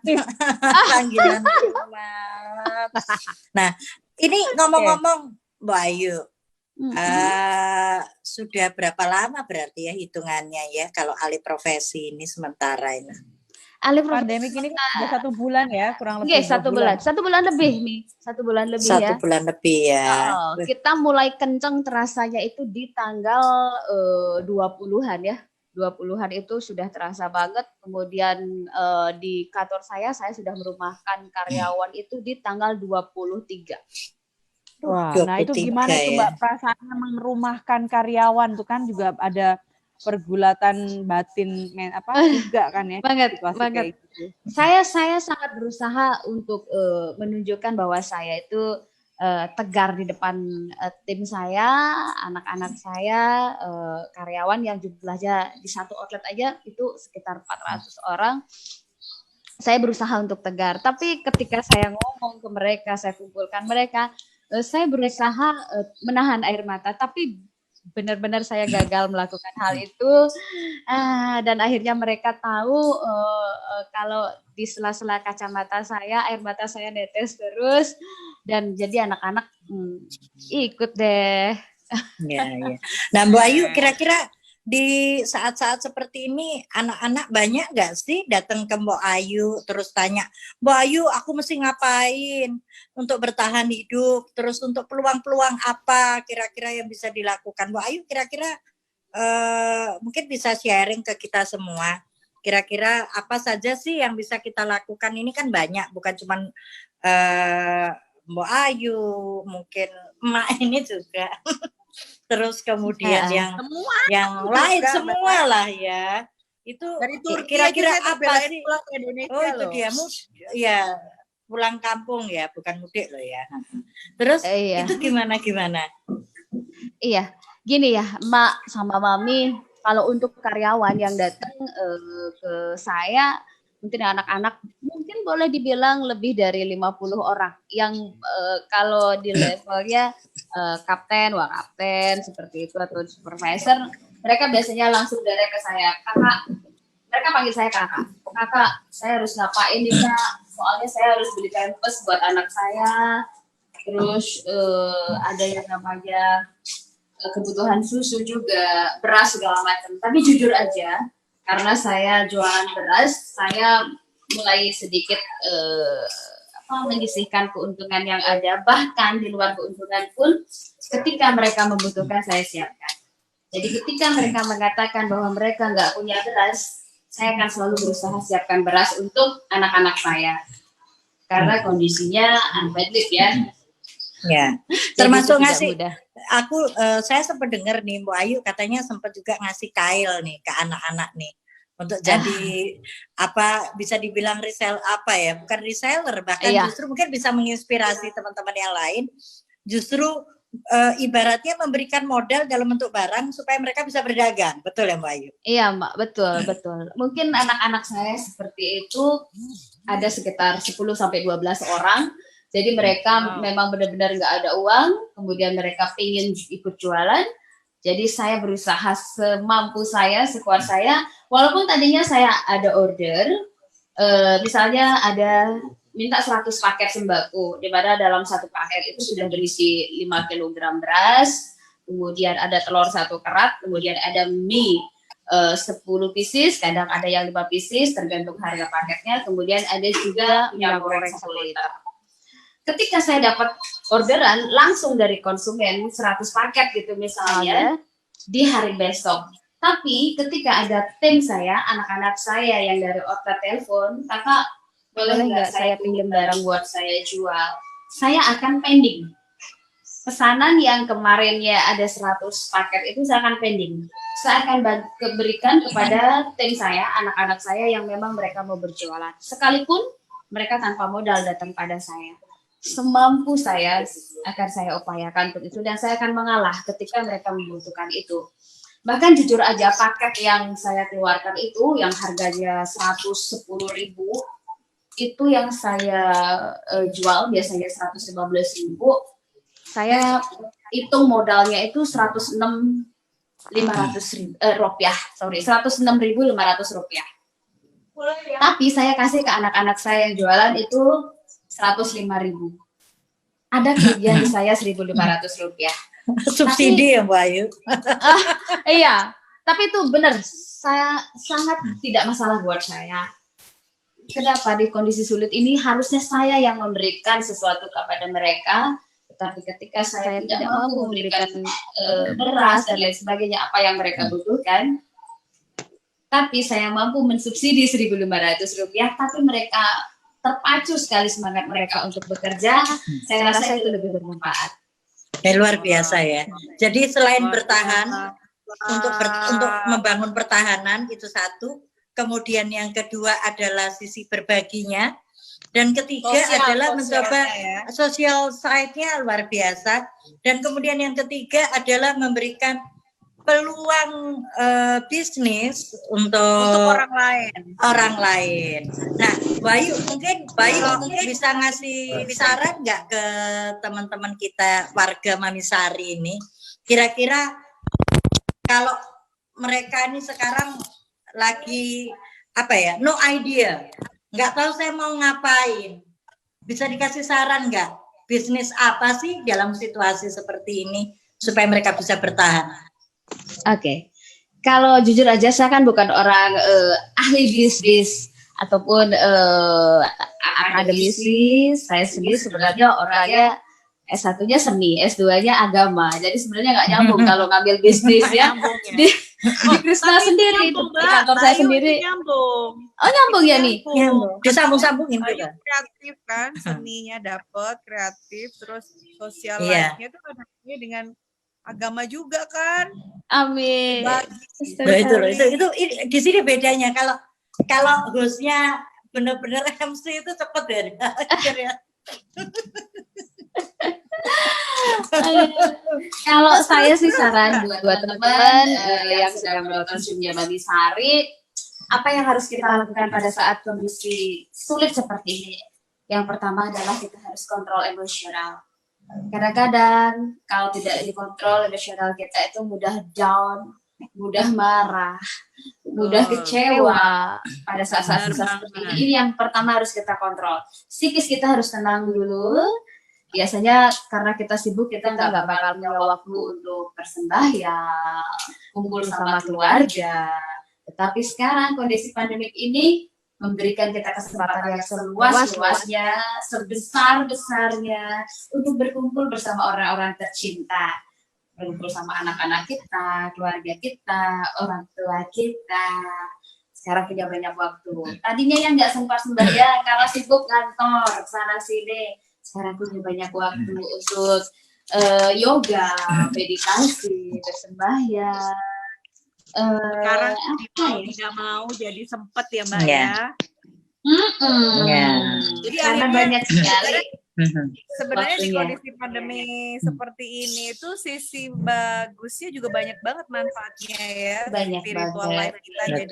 Panggilan umat. Nah, ini ngomong-ngomong, Mbak Ayu, sudah berapa lama berarti ya hitungannya ya kalau alih profesi ini sementara ini?
Alih pandemik ini kan 1 bulan ya, kurang lebih.
1 bulan. 1 bulan lebih nih. 1 bulan lebih ya.
1 bulan lebih ya.
Kita mulai kenceng terasanya itu di tanggal 20-an ya. 20-an itu sudah terasa banget. Kemudian di kantor saya sudah merumahkan karyawan itu di tanggal 23.
Wah, nah itu gimana tuh Mbak perasaannya merumahkan karyawan tuh kan juga ada pergulatan batin juga kan ya.
Banget.
Gitu.
Saya sangat berusaha untuk menunjukkan bahwa saya itu tegar di depan tim saya, anak-anak saya, karyawan yang jumlahnya di satu outlet aja itu sekitar 400 orang. Saya berusaha untuk tegar, tapi ketika saya ngomong ke mereka, saya kumpulkan mereka, saya berusaha menahan air mata, tapi benar-benar saya gagal melakukan hal itu, dan akhirnya mereka tahu kalau di sela-sela kacamata saya, air mata saya netes terus, dan jadi anak-anak ikut deh.
Ya. Nah, Mbak Ayu, kira-kira di saat-saat seperti ini anak-anak banyak nggak sih datang ke Mbak Ayu terus tanya, Mbak Ayu, aku mesti ngapain untuk bertahan hidup, terus untuk peluang-peluang apa kira-kira yang bisa dilakukan? Mbak Ayu kira-kira mungkin bisa sharing ke kita semua. Kira-kira apa saja sih yang bisa kita lakukan? Ini kan banyak, bukan cuma Mbak Ayu, mungkin emak ini juga. Terus kemudian yang lain semua lah ya. Itu kira-kira apa sih? Oh, itu dia ya pulang kampung ya, bukan mudik loh ya. Terus itu gimana?
Iya, gini ya, Mak sama Mami, kalau untuk karyawan yang datang ke saya, mungkin anak-anak mungkin boleh dibilang lebih dari 50 orang yang kalau di levelnya kapten, wakapten seperti itu atau supervisor, mereka biasanya langsung direct ke saya, kakak, mereka panggil saya kakak, saya harus ngapain nih Kak, soalnya saya harus beli pampers buat anak saya, terus ada yang namanya kebutuhan susu juga, beras segala macam. Tapi jujur aja, karena saya jualan beras, saya mulai sedikit menyisihkan keuntungan yang ada, bahkan di luar keuntungan pun ketika mereka membutuhkan saya siapkan. Jadi ketika mereka mengatakan bahwa mereka nggak punya beras, saya akan selalu berusaha siapkan beras untuk anak-anak saya. Karena kondisinya unbadlib ya.
Ya, termasuk ngasih. Saya sempat dengar nih Mbak Ayu katanya sempat juga ngasih kail nih ke anak-anak nih untuk jadi bisa dibilang bukan reseller, bahkan justru mungkin bisa menginspirasi teman-teman yang lain, justru ibaratnya memberikan modal dalam bentuk barang supaya mereka bisa berdagang, betul ya Mbak Ayu?
Iya Mbak, betul. Mungkin anak-anak saya seperti itu ada sekitar 10-12 orang. Jadi mereka memang benar-benar nggak ada uang, kemudian mereka pengen ikut jualan.
Jadi saya berusaha semampu saya, sekuat saya, walaupun tadinya saya ada order, misalnya ada minta 100 paket sembako, di mana dalam satu paket itu sudah berisi 5 kg beras, kemudian ada telur 1 kerat, kemudian ada mie 10 pieces, kadang ada yang 5 pieces, tergantung harga paketnya, kemudian ada juga minyak goreng 1 liter. Ketika saya dapat orderan langsung dari konsumen 100 paket gitu misalnya di hari besok. Tapi ketika ada tim saya, anak-anak saya yang dari order telepon, kakak boleh nggak saya pinjam barang buat saya jual? Saya akan pending. Pesanan yang kemarinnya ada 100 paket itu saya akan pending. Saya akan berikan kepada tim saya, anak-anak saya yang memang mereka mau berjualan. Sekalipun mereka tanpa modal datang pada saya. Semampu saya akan saya upayakan untuk itu dan saya akan mengalah ketika mereka membutuhkan itu. Bahkan jujur aja paket yang saya keluarkan itu yang harganya 110.000 itu yang saya jual biasanya 115.000. Saya hitung modalnya itu 106.500 rupiah. 106.500 rupiah. Tapi saya kasih ke anak-anak saya yang jualan itu 105.000. Ada kerugian di saya 1.500 rupiah.
Subsidi ya Mbak Ayu.
Iya, tapi itu benar. Saya sangat tidak masalah buat saya. Kenapa di kondisi sulit ini harusnya saya yang memberikan sesuatu kepada mereka. Tetapi ketika saya tidak mampu memberikan beras dan lain sebagainya apa yang mereka butuhkan, tapi saya mampu mensubsidi 1.500 rupiah, tapi mereka terpacu sekali semangat mereka untuk bekerja, saya rasa itu lebih bermanfaat.
Luar biasa ya. Jadi selain bertahan untuk membangun pertahanan itu satu, kemudian yang kedua adalah sisi berbaginya, dan ketiga adalah mencoba social side-nya luar biasa, dan kemudian yang ketiga adalah memberikan peluang bisnis untuk orang lain. Nah, Bayu mungkin bisa ngasih saran nggak ke teman-teman kita warga Mamisari ini? Kira-kira kalau mereka ini sekarang lagi no idea, nggak tahu saya mau ngapain, bisa dikasih saran nggak? Bisnis apa sih dalam situasi seperti ini supaya mereka bisa bertahan?
Oke. Kalau jujur aja saya kan bukan orang ahli bisnis ataupun akademisi. Saya sendiri sebenarnya orangnya S1-nya seni, S2-nya agama. Jadi sebenarnya nggak nyambung kalau ngambil bisnis ya. Di Krishna sendiri, di kantor saya sendiri.
Nyambung.
Oh nyambung ya nih?
Nyambung. Disambung-sambungin
Bayu
juga.
kreatif kan, seninya dapat, kreatif, terus sosial life-nya itu ada dengan agama juga kan.
Amin.
Nah, itu di sini bedanya. Kalau hostnya benar-benar MC itu cepet ya.
Kalau saya sih saran buat teman-teman yang sedang menonton Dunia Mamisari, apa yang harus kita lakukan pada saat kondisi sulit seperti ini? Yang pertama adalah kita harus kontrol emosional. Kadang-kadang kalau tidak dikontrol emosional kita itu mudah down, mudah marah, mudah kecewa pada saat-saat susah seperti ini. Ini yang pertama harus kita kontrol. Psikis kita harus tenang dulu. Biasanya karena kita sibuk kita nggak bakal punya waktu untuk bersembahyang, kumpul sama keluarga. Tetapi sekarang kondisi pandemik ini memberikan kita kesempatan yang seluas-luasnya, sebesar-besarnya untuk berkumpul bersama orang-orang tercinta, berkumpul sama anak-anak kita, keluarga kita, orang tua kita. Sekarang punya banyak waktu. Tadinya yang nggak sempat sembahyang karena sibuk kantor sana sini. Sekarang punya banyak waktu untuk yoga, meditasi, bersembahyang.
Sekarang tidak mau jadi sempet ya Mbak ya.
Jadi karena banyak sekali.
Sebenarnya di kondisi pandemi seperti ini itu sisi bagusnya juga banyak banget manfaatnya ya.
Banyak
spiritual
banget.
life kita jadi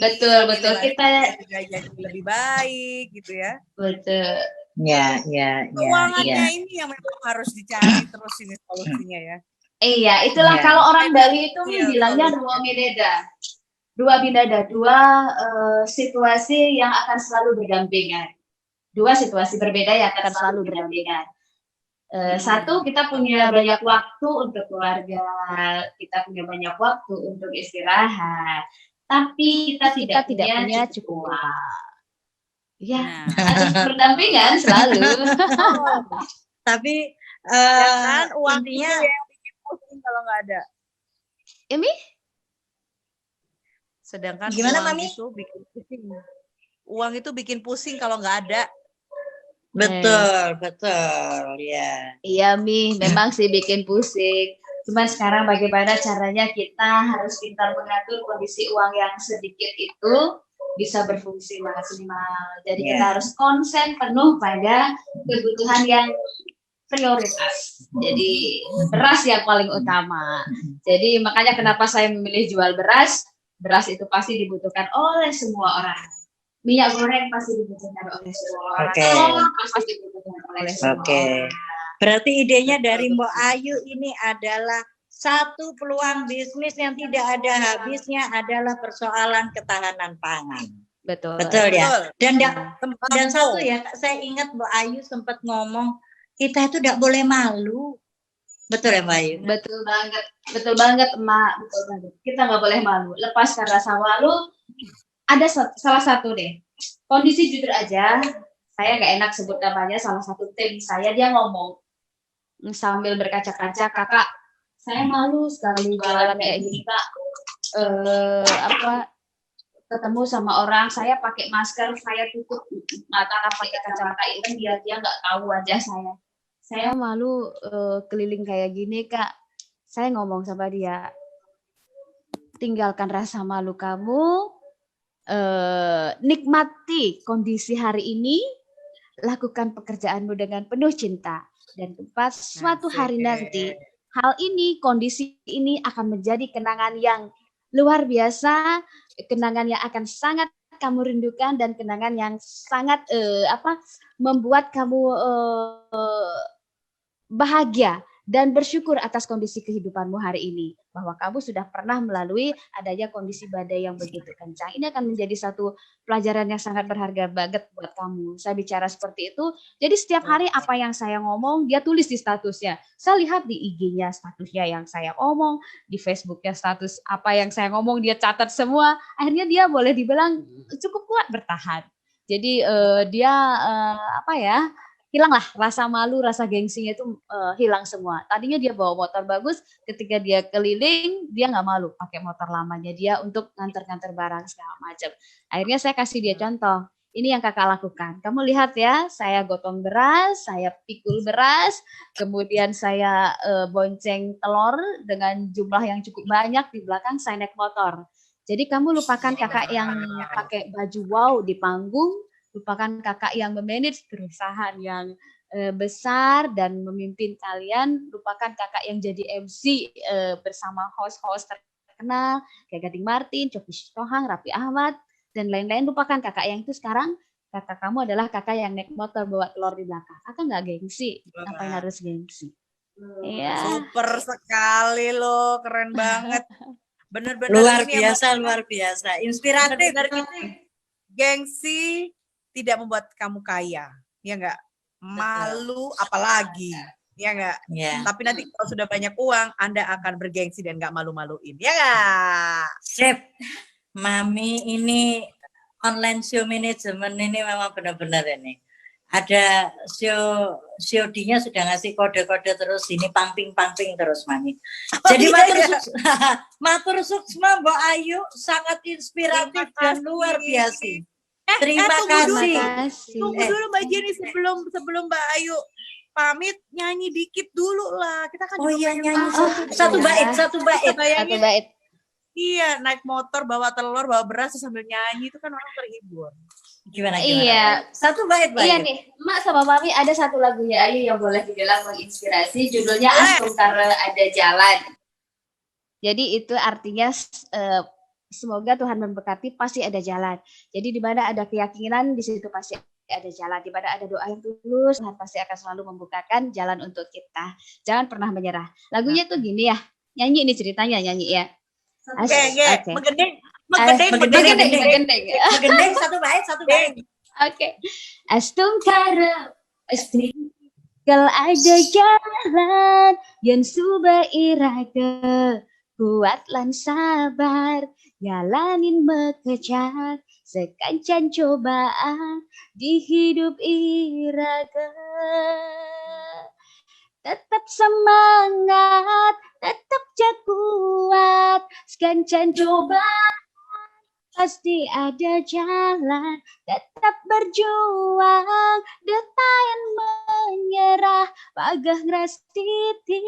Betul kita
jadi lebih baik gitu ya.
Betul.
Keuangannya ini yang memang harus dicari terus ini solusinya ya.
Iya, itulah
Ya.
kalau orang Bali itu
Iya,
bilangnya
kalau-
dua bidada. Dua bidada, dua situasi yang akan selalu berdampingan. Dua situasi berbeda yang akan selalu berdampingan. Satu, kita punya banyak waktu untuk keluarga, kita punya banyak waktu untuk istirahat, tapi kita tidak punya cukup uang. Ya,
Nah,
harus berdampingan selalu.
Tapi
Jangan uang itu
intinya
yang bikin pusing kalau nggak ada.
Ini
sedangkan
Gimana,
uang
Mami?
itu bikin pusing. Uang itu bikin pusing kalau nggak ada.
betul ya.
iya Mi, memang sih bikin pusing. Cuman sekarang bagaimana caranya kita harus pintar mengatur kondisi uang yang sedikit itu bisa berfungsi maksimal. Jadi kita
Ya.
harus konsen penuh pada kebutuhan yang prioritas. Jadi beras yang paling utama. Jadi makanya kenapa saya memilih jual beras. Beras itu pasti dibutuhkan oleh semua orang. Minyak goreng pasti dibutuhkan oleh semua orang.
Oke.
Telur pasti dibutuhkan oleh semua
Oke.
orang.
Berarti idenya dari Mbak Ayu ini adalah satu peluang bisnis yang tidak ada habisnya adalah persoalan ketahanan pangan.
Betul.
Betul ya.
Betul.
Dan
Sembako.
dan satu ya, saya ingat Mbak Ayu sempat ngomong kita itu tidak boleh malu. Betul ya Mbak Ayu?
Betul banget, Emak. Betul banget. Kita nggak boleh malu. Lepaskan rasa malu. Ada salah satu deh. Kondisi jujur aja. Saya nggak enak sebut namanya. Salah satu tim saya dia ngomong sambil berkaca-kaca, kakak, saya malu sekali jualan kayak gini kak. Ketemu sama orang, saya pakai masker, saya tutup mata pakai kacamata itu biar dia nggak tahu wajah saya. Saya malu keliling kayak gini kak. Saya ngomong sama dia, tinggalkan rasa malu kamu, nikmati kondisi hari ini, lakukan pekerjaanmu dengan penuh cinta, dan pas suatu hari nanti hal ini, kondisi ini akan menjadi kenangan yang luar biasa, kenangan yang akan sangat kamu rindukan dan kenangan yang sangat membuat kamu bahagia dan bersyukur atas kondisi kehidupanmu hari ini, bahwa kamu sudah pernah melalui adanya kondisi badai yang begitu kencang. Ini akan menjadi satu pelajaran yang sangat berharga banget buat kamu. Saya bicara seperti itu, jadi setiap hari apa yang saya ngomong, dia tulis di statusnya. Saya lihat di IG-nya statusnya yang saya omong, di Facebook-nya status apa yang saya ngomong, dia catat semua. Akhirnya dia boleh dibilang cukup kuat bertahan. Jadi dia hilanglah rasa malu, rasa gengsinya itu hilang semua. Tadinya dia bawa motor bagus, ketika dia keliling dia nggak malu pakai motor lamanya dia untuk nganter-nganter barang segala macam. Akhirnya saya kasih dia contoh. Ini yang kakak lakukan. Kamu lihat ya, saya gotong beras, saya pikul beras, kemudian saya bonceng telur dengan jumlah yang cukup banyak, di belakang saya naik motor. Jadi kamu lupakan kakak yang pakai baju wow di panggung, lupakan kakak yang memanage perusahaan yang besar dan memimpin kalian, lupakan kakak yang jadi MC bersama host-host terkenal kayak Gading Martin, Coki Sitohang, Raffi Ahmad, dan lain-lain. Lupakan kakak yang itu. Sekarang kakak kamu adalah kakak yang naik motor bawa telur di belakang. Kakak nggak gengsi, ngapain harus gengsi? Iya.
Super sekali loh, keren banget. Bener-bener
Luar
ini yang
biasa, luar biasa. Inspiratif.
bener-bener ini gengsi tidak membuat kamu kaya, ya enggak? Malu apalagi, ya enggak?
Ya.
Tapi nanti kalau sudah banyak uang, Anda akan bergengsi dan enggak malu-maluin, ya enggak?
Sip. Mami ini online show management ini memang benar-benar ini. Ada COD-nya sudah ngasih kode-kode terus, ini pangping terus Mami. Jadi matur suksma Mbak Ayu, sangat inspiratif dan luar biasa. Terima kasih.
Tunggu dulu Mbak Jenny, sebelum Mbak Ayu pamit, nyanyi dikit dulu lah. Kita kan
Oh
juga
iya,
pengen
nyanyi
tahu.
satu bait.
Bayangin,
bait.
iya, naik motor bawa telur, bawa beras terus sambil nyanyi, itu kan orang terhibur.
Gimana?
Iya.
Satu bait.
Iya nih, Mak sama Mami ada satu lagunya Ayu yang boleh dibilang menginspirasi, judulnya Astungkara Ada Jalan. Jadi itu artinya semoga Tuhan memberkati, pasti ada jalan. Jadi di mana ada keyakinan, di situ pasti
ada jalan, di mana ada doa yang tulus, Tuhan pasti akan selalu membukakan jalan untuk kita. Jangan pernah menyerah. Lagunya tuh gini ya, nyanyi ini ceritanya, nyanyi ya.
Menggending
satu bait.
Oke. Astungkara, kalau ada jalan yang suba iraga, kuat lan sabar, jalanin mengejar sekancan cobaan di hidup iraga. Tetap semangat, tetap kuat, sekancan cobaan pasti ada jalan, tetap berjuang, detayan menyerah, pagah ngrastiti,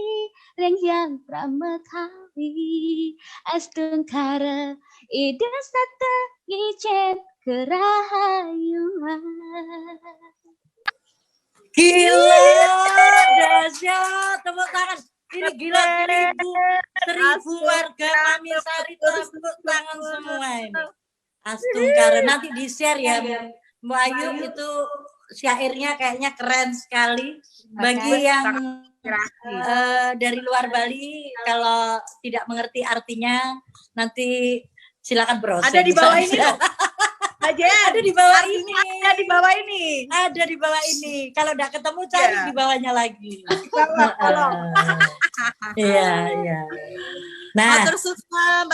ring yang pramekawi, astungkara, ida sata ngicen kerahayuan.
Gila, dahsyat, tepuk tangan. Ini gila, seribu warga Mami Sari tepuk tangan semua ini. Astungkara, nanti di-share ya Mbak Ayu, itu syairnya kayaknya keren sekali. Bagi yang dari luar Bali, kalau tidak mengerti artinya, nanti silakan browsing.
Ada di bawah ini loh.
Ada di bawah ini.
Ada di bawah ini.
Ada di bawah ini. Kalau enggak ketemu cari di bawahnya lagi. Iya. Nah, matur susma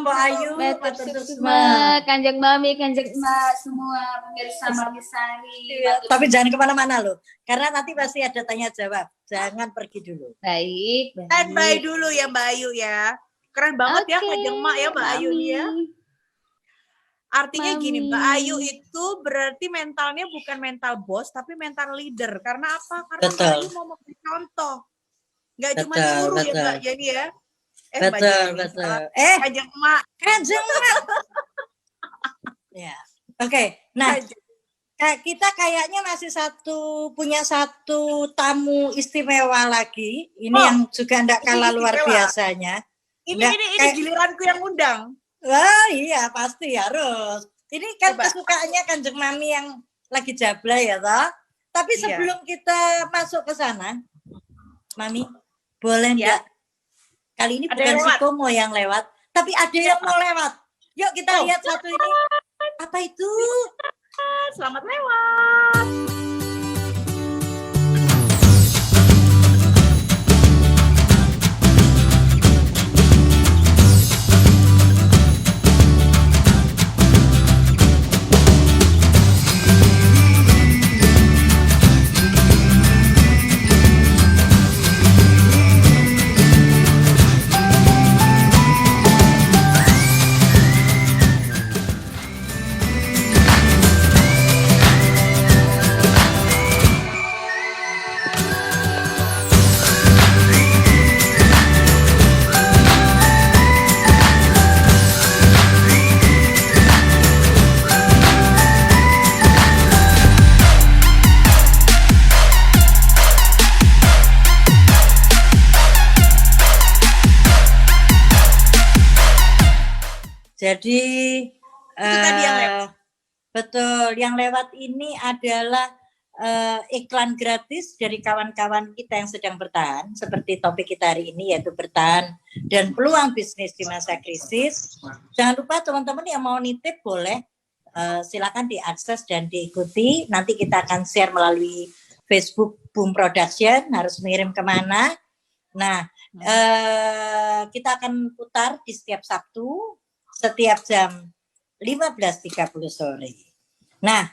Mbak Ayu,
matur susma Kanjeng Mami, Kanjeng Emak, semua pemirsa Mami Sari.
Tapi jangan kemana-mana loh, karena nanti pasti ada tanya jawab. Jangan pergi dulu.
Baik.
Standby dulu ya Mbak Ayu ya. Keren banget ya Kanjeng Emak ya Mbak Ayu nih ya. Artinya gini, Mbak Ayu itu berarti mentalnya bukan mental bos, tapi mental leader. Karena apa? Karena Mbak Ayu mau memberi contoh. Nggak cuma nyuruh ya Mbak Jenny ya.
Betul.
Kanjeng Emak.
Ya. Oke. Nah, kita kayaknya masih punya satu tamu istimewa lagi. Ini yang juga enggak kalah luar biasanya.
Ini giliranku yang undang.
Wah iya pasti harus. Ini kan kesukaannya Kanjeng Mami yang lagi jabla ya toh. Tapi sebelum kita masuk ke sana, Mami boleh enggak? Kali ini bukan si Komo yang lewat, tapi ada yang mau lewat. Yuk kita lihat satu ini. Apa itu?
Selamat lewat.
Jadi
tadi yang lewat.
Betul, yang lewat ini adalah iklan gratis dari kawan-kawan kita yang sedang bertahan, seperti topik kita hari ini yaitu bertahan dan peluang bisnis di masa krisis. Jangan lupa teman-teman yang mau nitip boleh silakan diakses dan diikuti. Nanti kita akan share melalui Facebook Boom Production, harus mengirim kemana. Nah, kita akan putar di setiap Sabtu setiap jam 15.30 sore. Nah,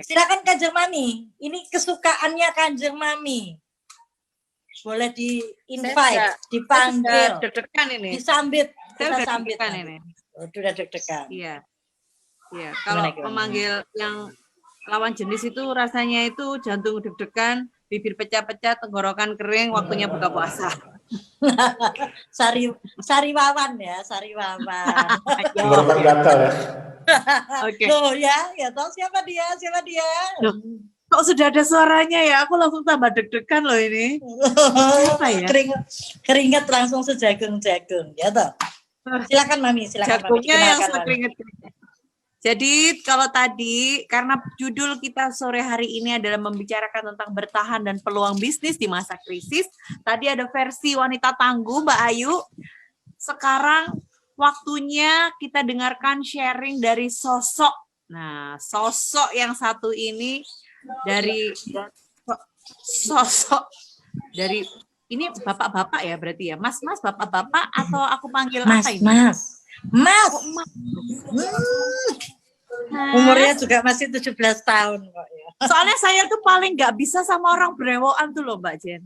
silakan Kanjeng Mami. Ini kesukaannya Kanjeng Mami. Boleh di-invite, dipanggil.
Deg-degan ini.
Disambit.
Saya
Kita sambit
ini.
Sudah deg-degan.
Iya. Iya, kalau memanggil yang lawan jenis itu rasanya itu jantung deg-degan, bibir pecah-pecah, tenggorokan kering, waktunya buka puasa.
Sariwawan ya, Sariwawan.
Tenggorokan gatal ya.
Oke.
Loh ya toh siapa dia?
Loh, kok sudah ada suaranya ya? Aku langsung tambah deg-degan loh ini. Apa ya?
Keringat langsung sejagung-jagung ya toh. Silakan Mami, silakan
Jagungnya
Mami.
yang sekeringet.
Jadi kalau tadi, karena judul kita sore hari ini adalah membicarakan tentang bertahan dan peluang bisnis di masa krisis, tadi ada versi wanita tangguh Mbak Ayu. Sekarang waktunya kita dengarkan sharing dari sosok. Nah, sosok yang satu ini dari sosok dari ini bapak-bapak ya berarti ya, mas-mas bapak-bapak atau aku panggil apa ini?
Mas. Umurnya
Mas.
juga masih 17 tahun kok ya.
Soalnya saya tuh paling nggak bisa sama orang brewokan tuh loh Mbak Jen.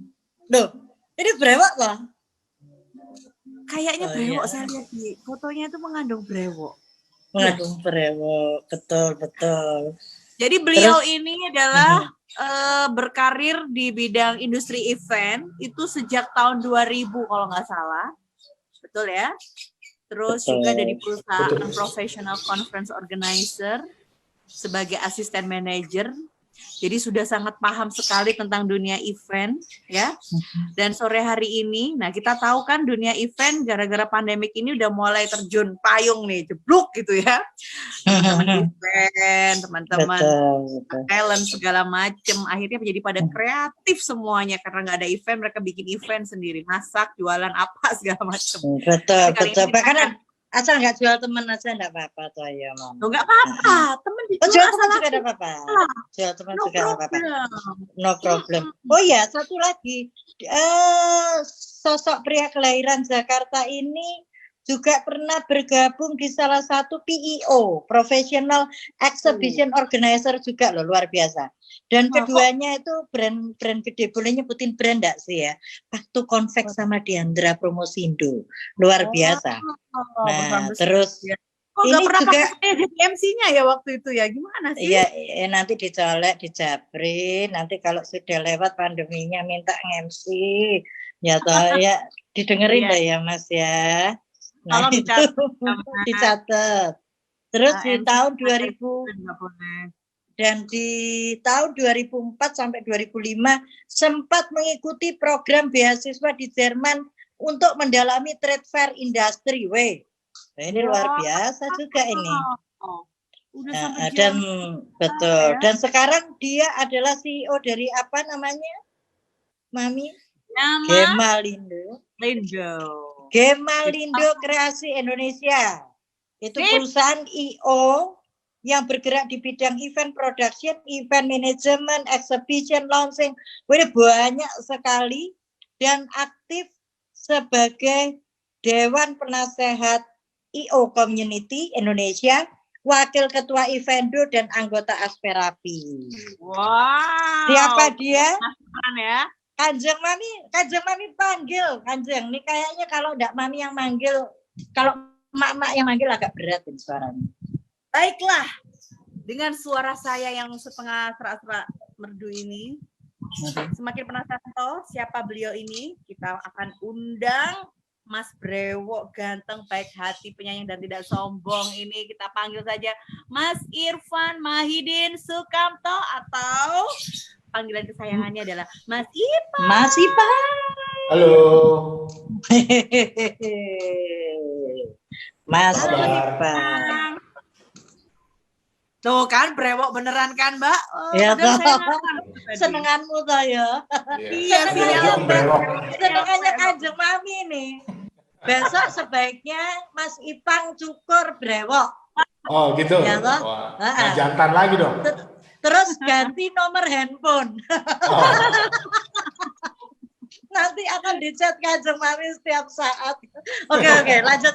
Loh, ini brewok loh.
Kayaknya
Oh,
brewok
iya.
saya lihat di fotonya itu mengandung brewok.
Mengandung brewok, betul.
Jadi beliau ini adalah berkarir di bidang industri event itu sejak tahun 2000 kalau nggak salah. Betul ya? Terus
Betul.
juga dari perusahaan
Betul.
professional conference organizer sebagai asisten manajer. Jadi sudah sangat paham sekali tentang dunia event ya. Dan sore hari ini, nah kita tahu kan dunia event gara-gara pandemik ini udah mulai terjun payung nih, jeblok gitu ya. Teman-teman event, teman-teman
Betul.
talent segala macem akhirnya menjadi pada kreatif semuanya karena nggak ada event mereka bikin event sendiri, masak, jualan apa segala macem.
Betul.
Kali ini
Bahkan
kita akan-
asal nggak jual teman aja enggak apa-apa tuh ya, Mam.
Loh, nggak apa-apa, temen
Oh,
dijual
jual
asal
teman juga
laku.
enggak apa-apa. Jual teman
No
juga enggak apa-apa.
problem.
No problem. Oh ya, satu lagi. Sosok pria kelahiran Jakarta ini juga pernah bergabung di salah satu PEO, Professional Exhibition Organizer juga loh, luar biasa. Dan
Wah,
keduanya itu brand gede, boleh nyebutin brand enggak sih ya? Waktu Convex sama Diandra Promosindo, luar biasa.
Oh,
Nah,
besar-besar
terus
ya. Kok nggak
ini
pernah
juga
pakai saya jadi MC-nya ya waktu itu ya? Gimana sih?
iya, nanti dicolek, dijabri, nanti kalau sudah lewat pandeminya minta MC, ya toh ya didengerin
Iya.
lah ya Mas ya. Nah
Tolong
itu
dicatat, Mas.
dicatat. Terus di
MC
tahun
nggak
2000
boleh.
dan di tahun 2004 sampai 2005 sempat mengikuti program beasiswa di Jerman untuk mendalami trade fair industry. Weh, nah, ini luar
Wah.
biasa juga ini.
Oh, udah
Nah,
sampai
dan
jam
betul.
ya.
Dan sekarang dia adalah CEO dari apa namanya? Mami?
nama
Gemalindo.
Lindo.
Gemalindo Kreasi Indonesia. Itu
Sip.
perusahaan IO yang bergerak di bidang event production, event management, exhibition, launching. Wih, banyak sekali dan aktif sebagai Dewan Penasehat IO Community Indonesia, Wakil Ketua Evendo dan anggota Asperapi.
Wow.
Siapa dia?
Keren ya.
Kanjeng Mami panggil. Kanjeng, ini kayaknya kalau enggak Mami yang manggil, kalau mak-mak yang manggil agak berat ini suaranya.
Baiklah. Dengan suara saya yang setengah serak-serak merdu ini, semakin penasaran toh siapa beliau ini, kita akan undang Mas Brewok ganteng, baik hati, penyayang dan tidak sombong ini. Kita panggil saja Mas Irfan Mahidin Sukamto atau panggilan kesayangannya adalah Mas Ipan.
Mas Ipan.
Halo.
Mas
Kabar.
Ipan.
Tuh kan Brewok beneran kan Mbak? Oh,
Ya,
bener
toh.
saya ngakak tadi.
Senenganmu toh ya.
Iya,
Iya, brewok.
Senengannya Kanjeng Mami nih. Besok sebaiknya Mas Ipang cukur brewok.
Oh gitu.
Ya, toh?
Wah,
Heeh.
nah, jantan lagi dong.
Terus ganti nomor handphone.
Oh,
Nanti akan dicat Kanjeng Mami setiap saat. Oke, lanjut.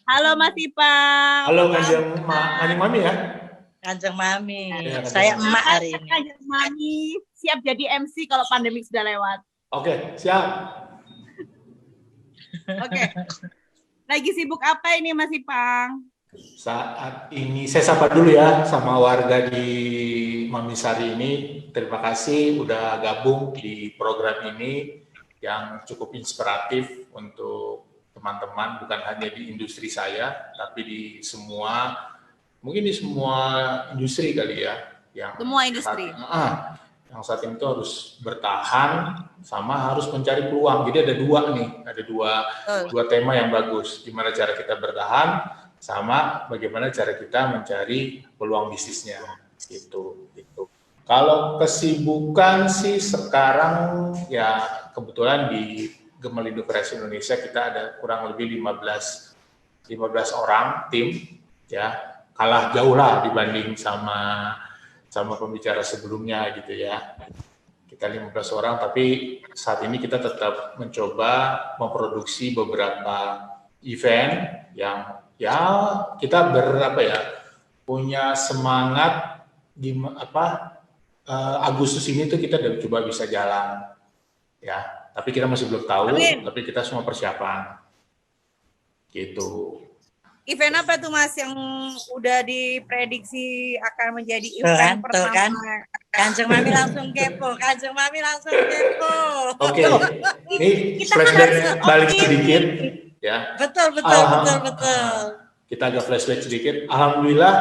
Halo Mas Ipang.
halo Kanjeng Mami ya.
Kanjeng Mami.
Iya, Kanjeng
Saya
Mami.
emak hari ini.
Kanjeng Mami siap jadi MC kalau pandemik sudah lewat.
Oke, siap.
Oke. Lagi sibuk apa ini Mas Ipang?
Saat ini saya sapa dulu ya sama warga di Mami Sari ini. Terima kasih udah gabung di program ini yang cukup inspiratif untuk teman-teman, bukan hanya di industri saya, tapi di semua, mungkin di semua industri kali ya. Yang
Semua industri.
yang saat ini tuh harus bertahan sama harus mencari peluang. Jadi ada dua nih, ada dua tema yang bagus. Gimana cara kita bertahan sama bagaimana cara kita mencari peluang bisnisnya gitu. Kalau kesibukan sih sekarang ya kebetulan di Gemelindo Kreasi Indonesia kita ada kurang lebih 15 orang tim ya, kalah jauh lah dibanding sama pembicara sebelumnya gitu ya. Kita 15 orang, tapi saat ini kita tetap mencoba memproduksi beberapa event yang ya kita punya semangat di Agustus ini tuh kita udah coba bisa jalan ya, tapi kita masih belum tahu. Amin. Tapi kita semua persiapan gitu.
Event apa tuh Mas yang udah diprediksi akan menjadi event pertama?
Kanjeng Mami langsung kepo.
Oke. Ini flashback balik sedikit ya.
Betul.
Kita agak flashback sedikit. Alhamdulillah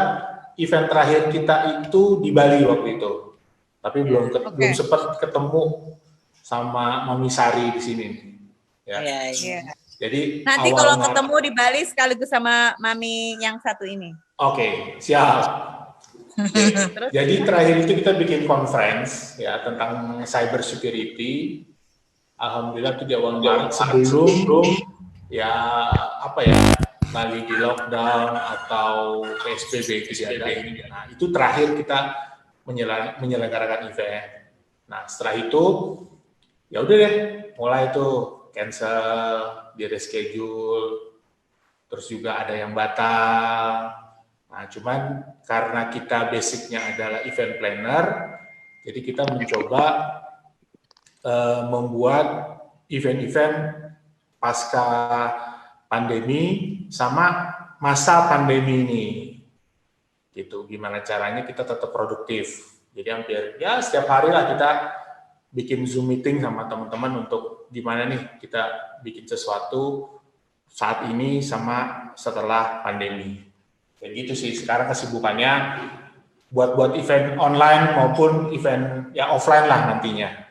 event terakhir kita itu di Bali waktu itu. Tapi belum sempat ketemu sama Mami Sari di sini. Ya.
Iya.
Jadi
nanti kalau ketemu di Bali sekaligus sama Mami yang satu ini.
Oke, siap. Jadi terakhir itu kita bikin conference ya tentang cyber security. Alhamdulillah itu di awal Maret sebelum Bali di lockdown atau PSBB itu ada ini. Nah, itu terakhir kita menyelenggarakan event. Nah, setelah itu ya udah deh mulai tuh cancel, di reschedule, terus juga ada yang batal. Nah, cuman karena kita basicnya adalah event planner, jadi kita mencoba membuat event-event pasca pandemi sama masa pandemi ini. Gitu, gimana caranya kita tetap produktif. Jadi hampir ya setiap hari lah kita bikin Zoom meeting sama teman-teman untuk gimana nih kita bikin sesuatu saat ini sama setelah pandemi. Kayak gitu sih sekarang kesibukannya buat event online maupun event ya offline lah nantinya.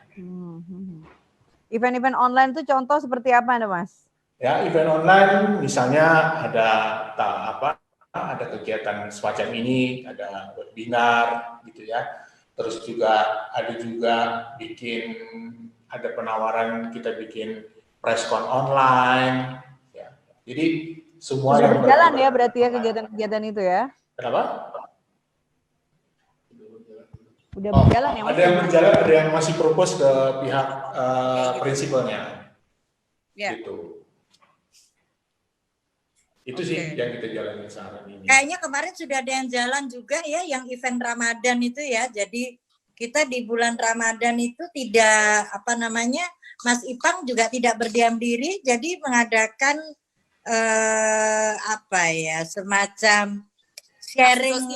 Event-event online itu contoh seperti apa nih Mas?
Ya event online misalnya ada kegiatan semacam ini, ada webinar gitu ya. Terus juga ada penawaran kita bikin preskon online ya. Jadi semua
sudah berjalan ya berarti ya kegiatan-kegiatan itu ya.
Kenapa?
Udah berjalan ya Mas?
Ada yang berjalan, ada yang masih propose ke pihak prinsipalnya.
Ya.
Gitu. Itu sih yang kita jalani saat ini.
Kayaknya kemarin sudah ada yang jalan juga ya, yang event Ramadan itu ya. Jadi kita di bulan Ramadan itu tidak Mas Ipang juga tidak berdiam diri, jadi mengadakan semacam sharing.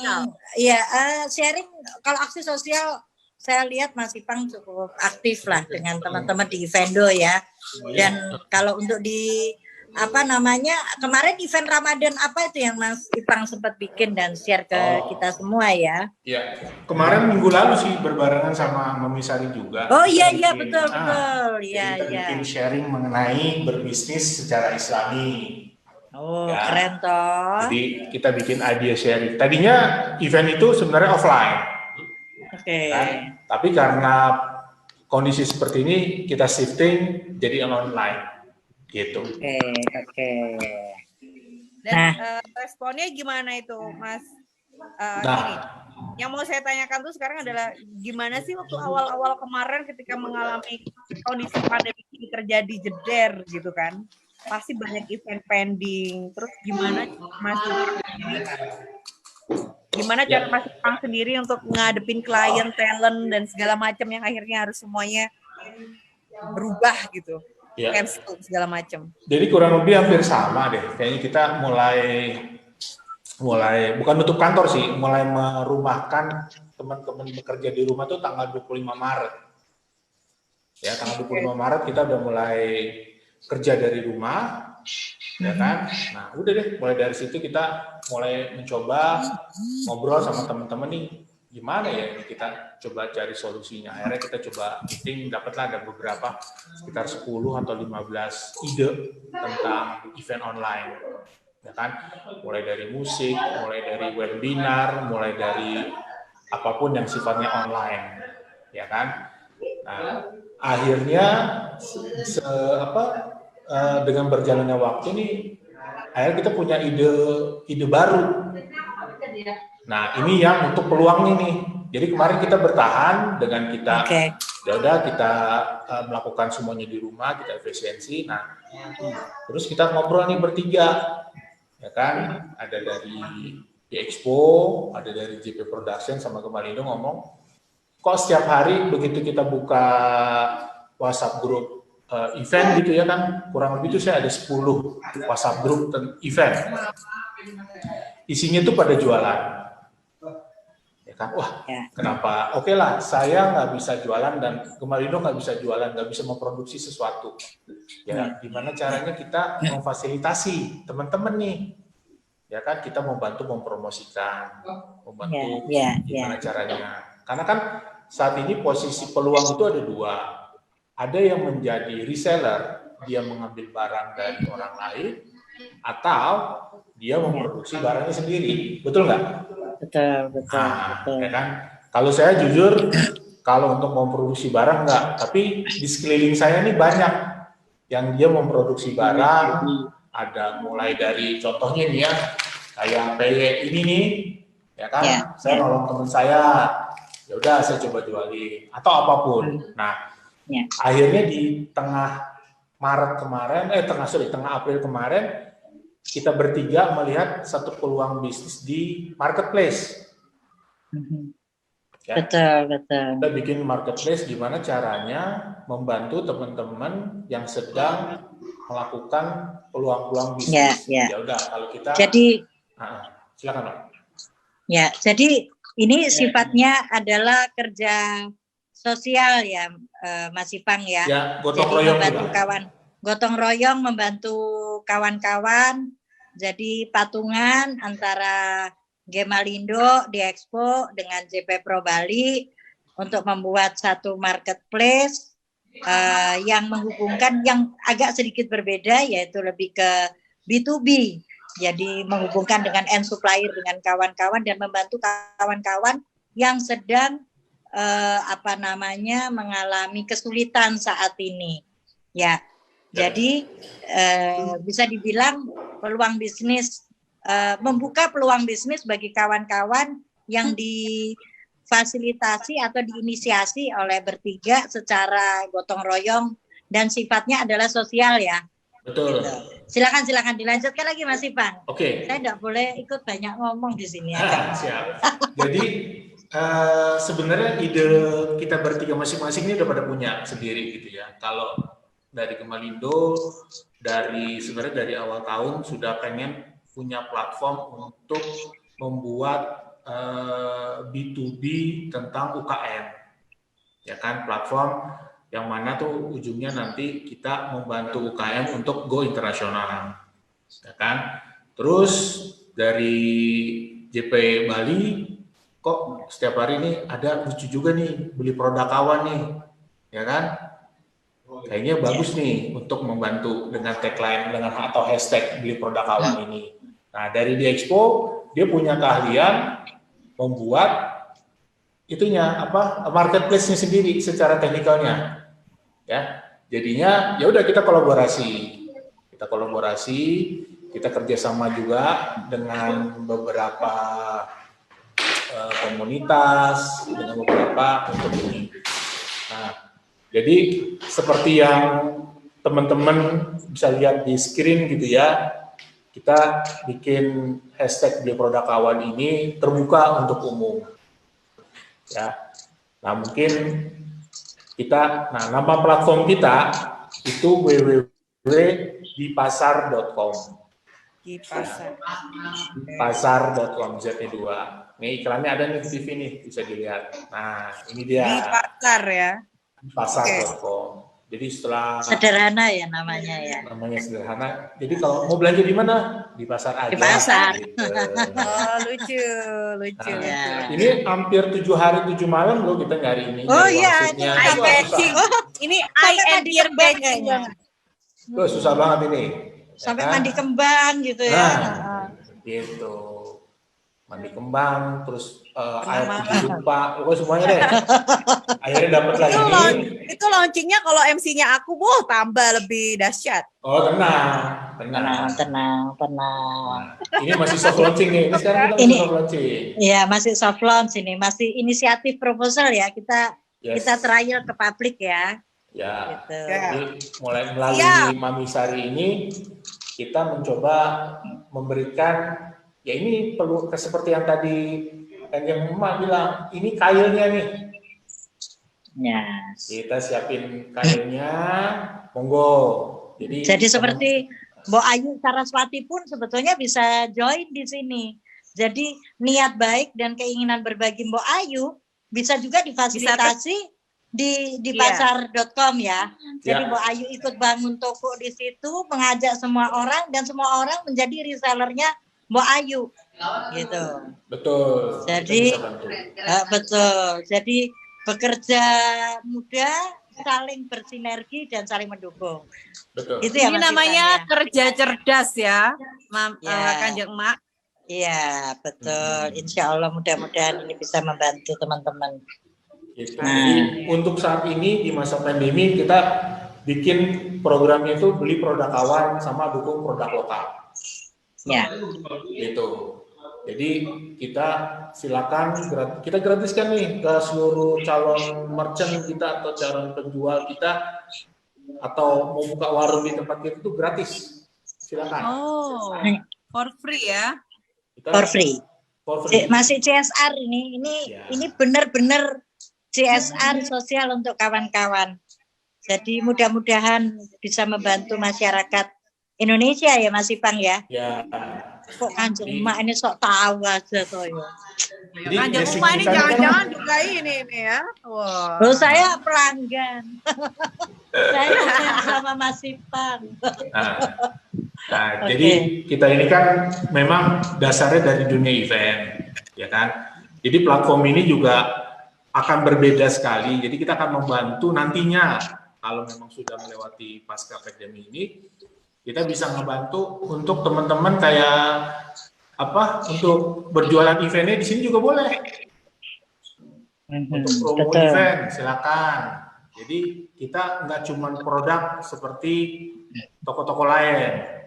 Sharing. Kalau aksi sosial saya lihat Mas Ipang cukup aktif lah dengan teman-teman di Evendo ya. Dan kalau untuk di kemarin event Ramadan apa itu yang Mas Ipang sempat bikin dan share ke kita semua ya?
Iya, kemarin minggu lalu sih berbarengan sama Mami Sari juga.
Oh iya betul.
Kita bikin sharing mengenai berbisnis secara Islami.
Oh ya. Keren toh.
Jadi kita bikin idea sharing. Tadinya event itu sebenarnya offline.
Oke.
Tapi karena kondisi seperti ini kita shifting jadi online. Gitu.
Oke.
Dan responnya gimana itu, Mas? Ini. Yang mau saya tanyakan tuh sekarang adalah gimana sih waktu awal-awal kemarin ketika mengalami kondisi pandemi ini terjadi jeder gitu kan? Pasti banyak event pending. Terus gimana cara Mas Ipang sendiri untuk ngadepin klien, talent dan segala macam yang akhirnya harus semuanya berubah gitu? Ya. Cancel segala macam.
Jadi kurang lebih hampir sama deh. Kayaknya kita mulai bukan nutup kantor sih, mulai merumahkan teman-teman bekerja di rumah tuh tanggal 25 Maret. Ya, tanggal 25 Maret kita udah mulai kerja dari rumah, ya kan? Nah, udah deh, mulai dari situ kita mulai mencoba ngobrol sama teman-teman nih, gimana ya ini kita coba cari solusinya. Akhirnya kita coba meeting, dapatlah ada beberapa sekitar 10 atau 15 ide tentang event online. ya kan? Mulai dari musik, mulai dari webinar, mulai dari apapun yang sifatnya online, ya kan? Nah, akhirnya dengan berjalannya waktu nih, akhirnya kita punya ide baru. Nah, ini yang untuk peluangnya nih. Jadi kemarin kita bertahan dengan kita, ya udah kita melakukan semuanya di rumah, kita efisiensi. Nah, terus kita ngobrol nih bertiga, ya kan? Ada dari di Expo, ada dari JP Production sama Gemalindo ngomong, kok setiap hari begitu kita buka WhatsApp grup event gitu ya kan, kurang lebih itu saya ada 10 WhatsApp grup event. Isinya tuh pada jualan. Ya kan? Wah, kenapa? Oke lah, saya nggak bisa jualan dan Gemalindo nggak bisa jualan, nggak bisa memproduksi sesuatu. Ya, gimana caranya kita memfasilitasi teman-teman nih? Ya kan, kita membantu mempromosikan, membantu gimana caranya. Karena kan saat ini posisi peluang itu ada dua. Ada yang menjadi reseller, dia mengambil barang dari orang lain, atau dia memproduksi barangnya sendiri. Betul nggak?
Betul.
Ya kan? Kalau saya jujur, kalau untuk memproduksi barang enggak, tapi di sekeliling saya ini banyak yang dia memproduksi barang, ada mulai dari contohnya nih ya, kayak PY ini nih, ya kan? Saya nolong teman saya, ya udah saya coba jualin atau apapun. Nah, akhirnya di tengah April kemarin, kita bertiga melihat satu peluang bisnis di marketplace. Ya.
Betul.
Kita bikin marketplace gimana caranya membantu teman-teman yang sedang melakukan peluang-peluang bisnis. Ya udah, kalau kita.
Jadi,
silakan Pak.
Ya, jadi ini sifatnya adalah kerja sosial ya, Mas Ipang ya.
Ya, gotong
jadi
royong
membantu
juga.
Gotong royong membantu kawan-kawan. Jadi patungan antara Gemalindo di Expo dengan JP Pro Bali untuk membuat satu marketplace yang menghubungkan, yang agak sedikit berbeda, yaitu lebih ke B2B. Jadi menghubungkan dengan end supplier dengan kawan-kawan dan membantu kawan-kawan yang sedang mengalami kesulitan saat ini. Ya. Jadi bisa dibilang peluang bisnis, membuka peluang bisnis bagi kawan-kawan yang difasilitasi atau diinisiasi oleh bertiga secara gotong royong dan sifatnya adalah sosial ya.
Betul.
Gitu. Silakan dilanjutkan lagi Mas Ipang.
Oke.
Saya tidak boleh ikut banyak ngomong di sini ya.
Siap. Jadi sebenarnya ide kita bertiga masing-masing ini udah pada punya sendiri gitu ya. Kalau dari Gemalindo, sebenarnya dari awal tahun sudah pengen punya platform untuk membuat B2B tentang UKM, ya kan, platform yang mana tuh ujungnya nanti kita membantu UKM untuk go internasional, ya kan. Terus dari JP Bali, kok setiap hari ini ada lucu juga nih, beli produk kawan nih, ya kan. Kayaknya bagus nih untuk membantu dengan tagline dengan atau hashtag beli produk kawan ini. Nah, dari di Expo dia punya keahlian membuat marketplace-nya sendiri secara teknikalnya. Ya. Jadinya ya udah kita kolaborasi. Kita kerjasama juga dengan beberapa komunitas, dengan beberapa untuk ini. Nah, jadi seperti yang teman-teman bisa lihat di screen gitu ya, kita bikin hashtag beli produk kawan ini terbuka untuk umum. Ya, nah mungkin nama platform kita itu www.dipasar.com. Dipasar.com Z2. Nih iklannya ada nih di TV nih, bisa dilihat. Nah ini dia.
Di pasar ya.
Pasar.com. Jadi setelah
sederhana ya namanya ya.
Namanya sederhana. Jadi kalau mau belanja di mana? Di pasar aja.
Di pasar.
Gitu.
Oh, lucu.
Nah, ini hampir 7 hari 7 malam loh kita nyari ini.
Oh iya,
eye
catching. Ini eye and ear catching.
Susah banget ini.
sampai
kan?
mandi kembang gitu ya.
Gitu. Mandi kembang, terus air
Nama-
putih lupa, pokoknya semuanya deh. Akhirnya dapat lagi.
Itu launchingnya kalau MC-nya aku, tambah lebih dahsyat.
Oh, tenang.
Tenang.
Nah, ini masih soft launching nih. Ini sekarang kita masih
Ini-
soft launching.
Iya, masih soft launch ini, masih inisiatif proposal ya. Kita
Yes.
trial ke publik ya.
Ya.
Gitu.
Jadi mulai melalui
Siap.
Mami Sari ini kita mencoba memberikan ya ini perlu seperti yang tadi yang Emak bilang, ini kailnya nih.
Yes.
Kita siapin kailnya, monggo.
Jadi seperti Mbok Ayu Saraswati pun sebetulnya bisa join di sini. Jadi niat baik dan keinginan berbagi Mbok Ayu bisa juga difasilitasi di
Iya.
pasar.com ya. Jadi
Ya.
Mbok Ayu ikut bangun toko di situ, mengajak semua orang dan semua orang menjadi resellernya Mbok Ayu. Gitu.
betul.
Jadi-
kita bisa bantu.
Betul. Jadi bekerja muda, saling bersinergi dan saling mendukung.
Betul.
Itu ya
Ini
Mas
namanya
Ivan, ya?
kerja cerdas ya,
Ya.
Kanjeng Mak.
Iya, betul. Insya Allah mudah-mudahan ini bisa membantu teman-teman.
Gitu.
Nah.
Jadi untuk saat ini di masa pandemi kita bikin programnya itu beli produk kawan sama dukung produk lokal.
Ya,
Gitu. Jadi kita silakan kita gratiskan nih ke seluruh calon merchant kita atau calon penjual kita atau mau buka warung di tempat kita itu gratis. Silakan.
Oh, for free ya.
Kita
for free.
For free.
Masih CSR ini.
Ya.
Ini benar-benar CSR sosial untuk kawan-kawan. Jadi mudah-mudahan bisa membantu masyarakat Indonesia ya Mas Ipang ya.
Ya.
Kok Kanjeng Emak ini sok tahu aja toh ya.
Jadi
Kanjeng
basic
Mak ini
kita
jangan-jangan juga ini ya. Wah.
Loh, saya pelanggan. Saya sama Mas Ipang.
Nah,
Oke.
jadi kita ini kan memang dasarnya dari dunia event, ya kan. Jadi platform ini juga akan berbeda sekali. Jadi kita akan membantu nantinya kalau memang sudah melewati pasca pandemi ini, kita bisa ngebantu untuk teman-teman kayak untuk berjualan eventnya di sini juga boleh. Untuk promo
Betul.
event silakan. Jadi kita nggak cuma produk seperti toko-toko lain.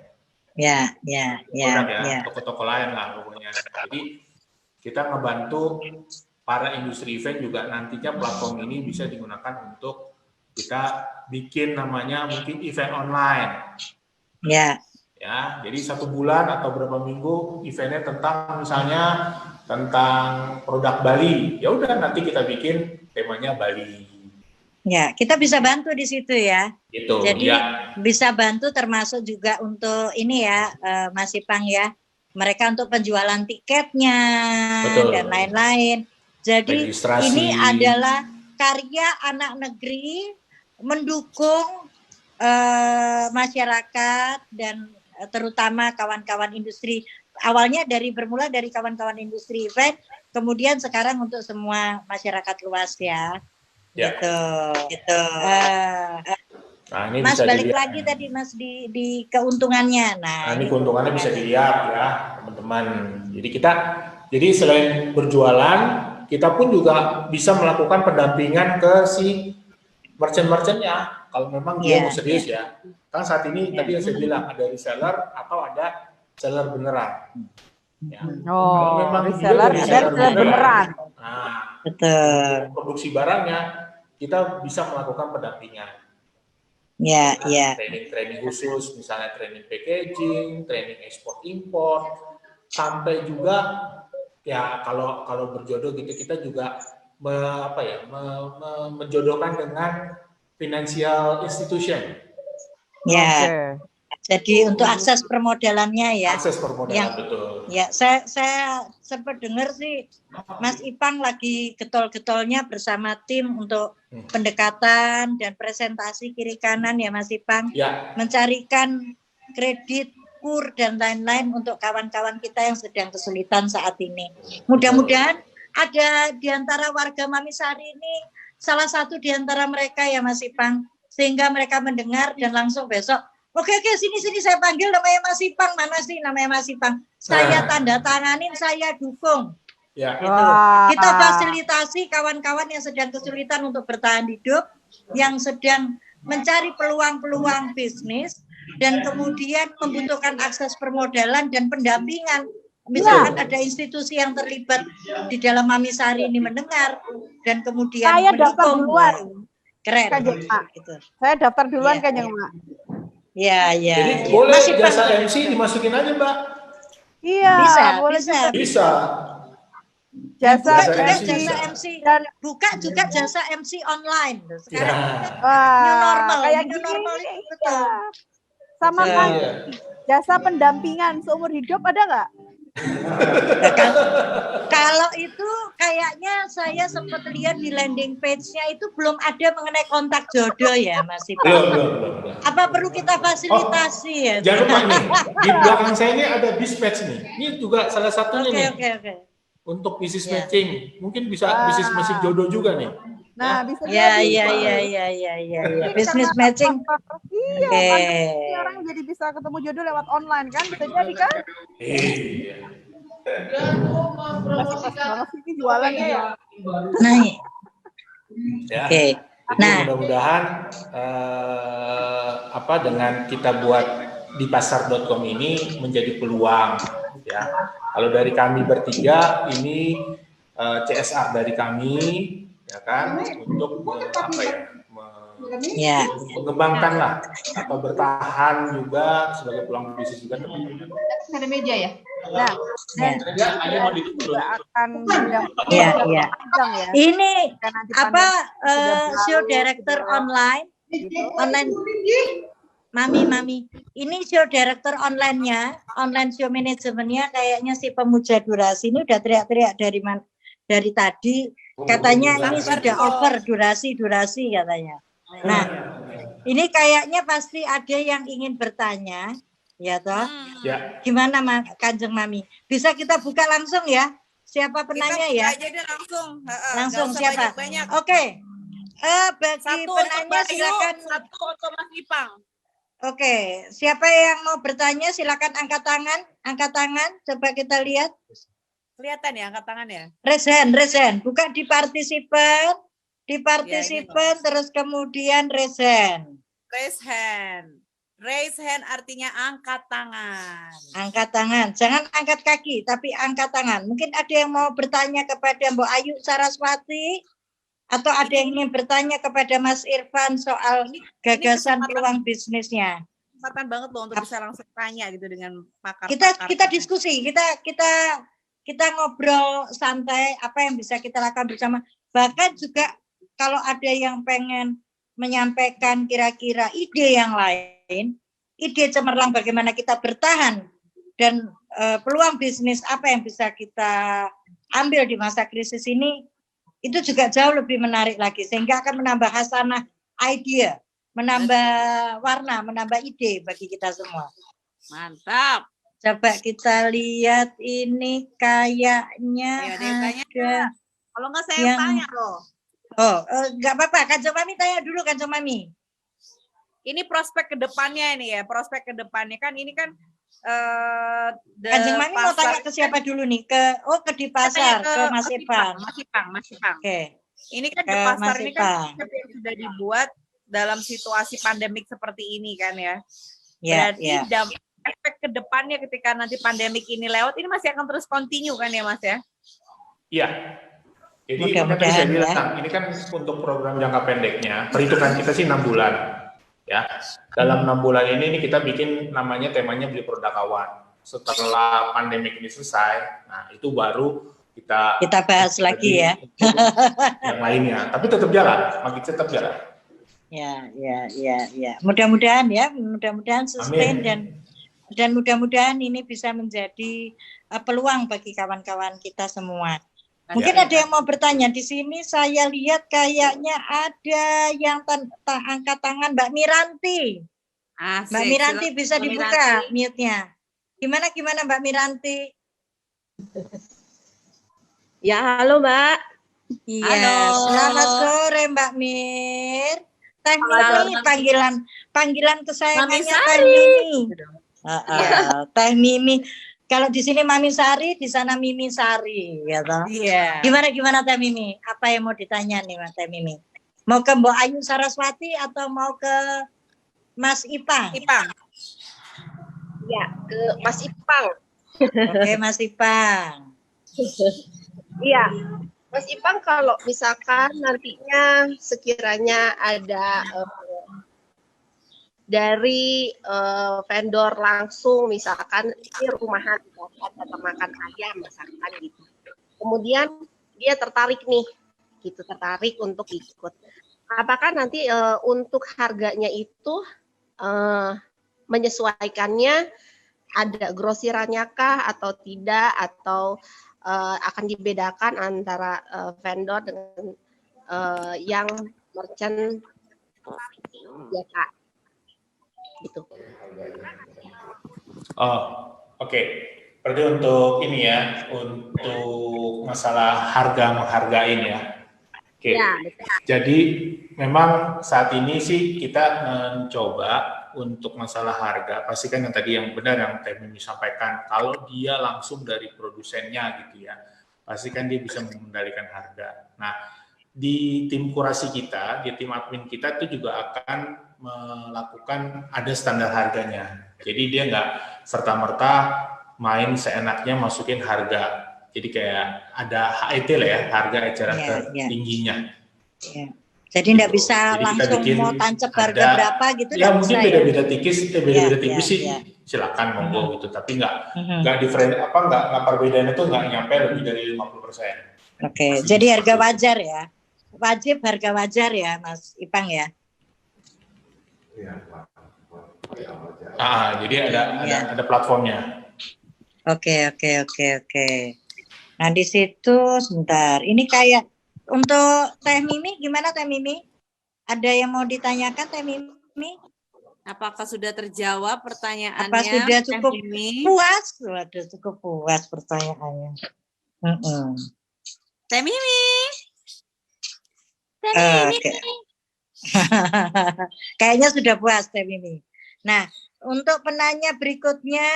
Ya,
Produk
ya.
toko-toko lain lah pokoknya. Jadi kita ngebantu para industri event juga nantinya platform ini bisa digunakan untuk kita bikin namanya mungkin event online.
Ya,
Ya, jadi 1 bulan atau berapa minggu eventnya tentang misalnya tentang produk Bali. Ya udah nanti kita bikin temanya Bali.
ya. Kita bisa bantu di situ ya.
Gitu.
Jadi
ya.
bisa bantu termasuk juga untuk ini ya, Mas Ipang ya. Mereka untuk penjualan tiketnya
Betul.
dan lain-lain. Jadi
Registrasi.
ini adalah karya anak negeri mendukung masyarakat dan terutama kawan-kawan industri. Awalnya bermula dari kawan-kawan industri event, kemudian sekarang untuk semua masyarakat luas ya.
Ya.
Gitu.
Nah, ini
Mas
bisa
balik
dilihat.
lagi tadi Mas di keuntungannya.
Nah, ini keuntungannya bisa dilihat ya, teman-teman. Jadi selain berjualan, kita pun juga bisa melakukan pendampingan ke si merchant-merchantnya. Kalau memang dia
Iya,
mau serius ya. Kan saat ini tadi yang saya bilang ada reseller atau ada seller beneran. Ya. Kalau memang dia
reseller
dari
dan seller beneran.
Nah,
Betul.
untuk produksi barangnya kita bisa melakukan pendampingan.
Ya, ya.
Training khusus, misalnya training packaging, training ekspor impor, sampai juga ya kalau berjodoh gitu kita juga menjodohkan dengan financial institution.
Ya.
Oke.
Jadi untuk akses permodalannya ya.
Akses permodalan
Yang-
betul.
Ya, saya sempat dengar sih Mas Ipang lagi getol-getolnya bersama tim untuk pendekatan dan presentasi kiri kanan ya Mas Ipang,
Ya,
mencarikan kredit kur dan lain-lain untuk kawan-kawan kita yang sedang kesulitan saat ini. Mudah-mudahan ada di antara warga Mamisari ini salah satu di antara mereka ya Mas Ipang, sehingga mereka mendengar dan langsung besok Oke, sini saya panggil namanya Mas Ipang. Mana sih namanya Mas Ipang? Saya tanda tanganin, saya dukung.
Ya.
Gitu. Kita fasilitasi kawan-kawan yang sedang kesulitan untuk bertahan hidup, yang sedang mencari peluang-peluang bisnis, dan kemudian membutuhkan akses permodalan dan pendampingan. Misalkan ada institusi yang terlibat di dalam Mami Sari ini mendengar, dan kemudian
saya daftar
mendukung.
duluan.
Keren.
Kanjeng Mak.
Gitu.
Saya daftar duluan
Iya,
Kanjeng Mak.
Ya.
Jadi boleh
Masih
jasa
panggil.
MC dimasukin aja, Mbak.
Iya, boleh
bisa.
juga.
Bisa.
Jasa
Buka
Jasa
juga
MC
jasa
bisa.
MC,
dan
buka juga jasa MC online. Sekarang
wah,
new normal,
kayak
new
gini
normal
nih,
itu betul.
iya. Sama
Betul.
kan
Iya.
jasa pendampingan seumur hidup ada nggak?
Nah, kalau itu kayaknya saya sempat lihat di landing page-nya itu belum ada mengenai kontak jodoh ya, Mas Ipang.
Belum.
Apa perlu kita fasilitasi ya?
Jangan lupa nih, di belakang saya ini ada bis match nih. Ini juga salah satunya nih.
Oke.
Untuk bisnis
Ya.
matching. Mungkin bisa bisnis musik jodoh juga nih.
Nah, bisa
Ya.
jadi.
Business matching.
Iya,
Oke.
pandemi orang jadi bisa ketemu jodoh lewat online kan? Bisa jadi kan?
Iya.
Masih pas banget sih ini jualannya ya.
Nah,
Ya.
oke.
Jadi
Nah.
mudah-mudahan dengan kita buat di pasar.com ini menjadi peluang ya. Kalau dari kami bertiga ini CSR dari kami ya kan untuk mengembangkan lah bertahan juga sebagai peluang bisnis juga teman-teman.
Ada meja ya?
Nah, juga akan
Iya.
panjang ya.
Ini
Jika nanti
apa
pandemi
show
sudah
director
berlalu,
online Mami ini show director online show manajemennya kayaknya si pemuja durasi ini udah teriak-teriak dari tadi katanya ini sudah over durasi katanya. Nah, ini kayaknya pasti ada yang ingin bertanya ya toh.
Ya.
Gimana Kanjeng Mami? Bisa kita buka langsung ya? Siapa penanya ya?
Kita aja langsung.
Langsung
Nggak usah
siapa?
banyak-banyak.
Oke. Bagi
Satu untuk
penanya
Mbak Ayu,
silakan.
satu untuk Mas Ipang.
Oke, siapa yang mau bertanya silakan angkat tangan. Coba kita lihat.
Kelihatan ya angkat tangan ya?
Raise hand. Buka di partisipan, terus kemudian raise hand.
Raise hand artinya angkat tangan.
Angkat tangan, jangan angkat kaki, tapi angkat tangan. Mungkin ada yang mau bertanya kepada Mbak Ayu Saraswati, atau ada yang ingin bertanya kepada Mas Irfan soal gagasan peluang bisnisnya.
Kesempatan banget loh untuk bisa langsung tanya gitu dengan pakar.
Kita diskusi, kita ngobrol santai apa yang bisa kita lakukan bersama. Bahkan juga kalau ada yang pengen menyampaikan kira-kira ide yang lain, ide cemerlang bagaimana kita bertahan dan peluang bisnis apa yang bisa kita ambil di masa krisis ini, itu juga jauh lebih menarik lagi sehingga akan menambah hasanah idea, menambah warna, menambah ide bagi kita semua.
Mantap.
Coba kita lihat ini kayaknya
Ya, ada yang tanya. Kalau nggak saya
yang
tanya loh.
Nggak apa-apa, Kanjeng Mami tanya dulu, Kanjeng Mami.
Ini prospek kedepannya ini ya, prospek kedepannya kan ini kan
Kanjeng Mami mau tanya ke siapa dulu nih? Ke di pasar, ke Mas Ipang.
Mas Ipang.
Oke.
Ini kan
Ke
di pasar
Mas
ini
Ipang.
kan konsep yang sudah dibuat dalam situasi pandemik seperti ini kan ya. Berarti efek kedepannya ketika nanti pandemik ini lewat, ini masih akan terus continue kan ya Mas ya?
Iya. Jadi ini kan untuk program jangka pendeknya, perhitungan kita sih 6 bulan. Ya, dalam 6 bulan ini kita bikin temanya beli produk kawan. Setelah pandemi ini selesai, nah itu baru kita
bahas lagi ya.
Yang lainnya, tapi tetap jalan, makin tetap jalan.
Ya. Mudah-mudahan sustain dan mudah-mudahan ini bisa menjadi peluang bagi kawan-kawan kita semua. Mungkin ada yang mau bertanya di sini. Saya lihat kayaknya ada yang angkat tangan, Mbak Miranti.
Asik,
Mbak Miranti bisa dibuka
Miranti.
mute-nya. Gimana Mbak Miranti?
Ya, halo Mbak.
Iya,
Halo.
selamat sore Mbak Mir. Teh Mimi panggilan
Mami
kesayangannya Teh
Sari.
Mimi.
Iya.
Teh Mimi. Kalau di sini Mami Sari, di sana Mimi Sari, ya toh.
Iya.
Gimana Teh Mimi? Apa yang mau ditanya nih Teh Mimi? Mau ke Mbok Ayu Saraswati atau mau ke Mas Ipang?
Ipang.
Ya, ke Mas Ipang.
Oke, Mas Ipang.
Iya, Mas Ipang kalau misalkan nantinya sekiranya ada dari vendor langsung, misalkan ini rumahan atau makan ayam misalkan gitu. Kemudian dia tertarik nih, gitu tertarik untuk ikut. Apakah nanti untuk harganya itu menyesuaikannya ada grosirannya kah atau tidak, atau akan dibedakan antara vendor dengan yang merchant ya Kak? Gitu.
Oh, oke. Berarti untuk ini ya, untuk masalah harga menghargain ya. Oke.
Ya, betul.
Jadi memang saat ini sih kita mencoba untuk masalah harga, pastikan yang tadi yang benar yang Teh Mimi sampaikan, kalau dia langsung dari produsennya gitu ya, pastikan dia bisa mengendalikan harga. Nah, di tim kurasi kita, di tim admin kita itu juga akan melakukan ada standar harganya. Jadi dia nggak serta-merta main seenaknya masukin harga. Jadi kayak ada HET lah ya, harga eceran tertingginya.
Ya. Jadi nggak bisa
Jadi
langsung mau tancap harga berapa gitu.
Ya mungkin beda-beda tipis, tipis sih silakan monggo gitu. Tapi nggak different nggak perbedaannya itu nggak nyampe lebih dari 50%.
Oke, jadi harga wajar ya. Wajib harga wajar ya, Mas Ipang ya.
Jadi ada platformnya.
Oke. Nah di situ sebentar. Ini kayak untuk Teh Mimi gimana Teh Mimi? Ada yang mau ditanyakan Teh Mimi?
Apakah sudah terjawab pertanyaannya?
Apa sudah cukup
Teh Mimi?
puas? Waduh, cukup puas pertanyaannya.
Teh Mimi. Teh Mimi.
Oke. Kayaknya sudah puas Teh Mimi. Nah, untuk penanya berikutnya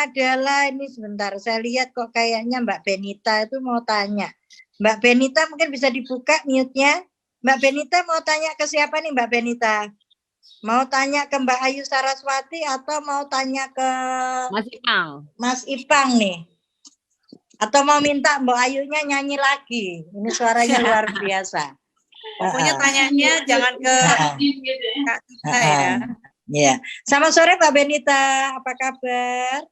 adalah ini sebentar. Saya lihat kok kayaknya Mbak Benita itu mau tanya. Mbak Benita mungkin bisa dibuka mute-nya. Mbak Benita mau tanya ke siapa nih Mbak Benita? Mau tanya ke Mbak Ayu Saraswati atau mau tanya ke
Mas Ipang?
Mas Ipang nih? Atau mau minta Mbak Ayunya nyanyi lagi? Ini suaranya luar biasa.
Pokoknya tanyanya jangan ke Kak Tita ya.
Ya. Selamat sore Mbak Benita, apa kabar?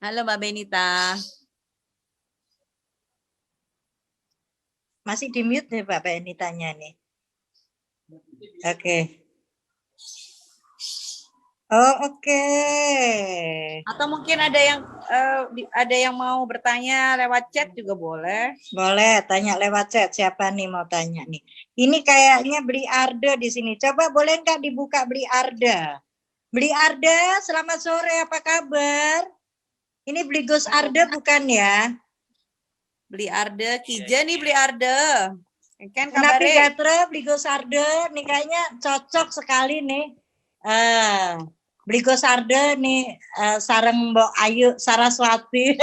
Halo Mbak Benita.
Masih di mute nih Mbak Benitanya nih. Oke. Oh, oke.
Atau mungkin ada yang mau bertanya lewat chat juga boleh.
Boleh tanya lewat chat. Siapa nih mau tanya nih? Ini kayaknya Beli Arda di sini. Coba boleh nggak dibuka Beli Arda? Beli Arda, selamat sore. Apa kabar? Ini Beli Gus Arda bukan ya?
Beli Arda, Kija nih Beli Arda. Kan
Kenapa
kabarnya
Gatra Beli Gus Arda? Nih kayaknya cocok sekali nih. Beli Gus Arda nih sareng Mbok Ayu Saraswati.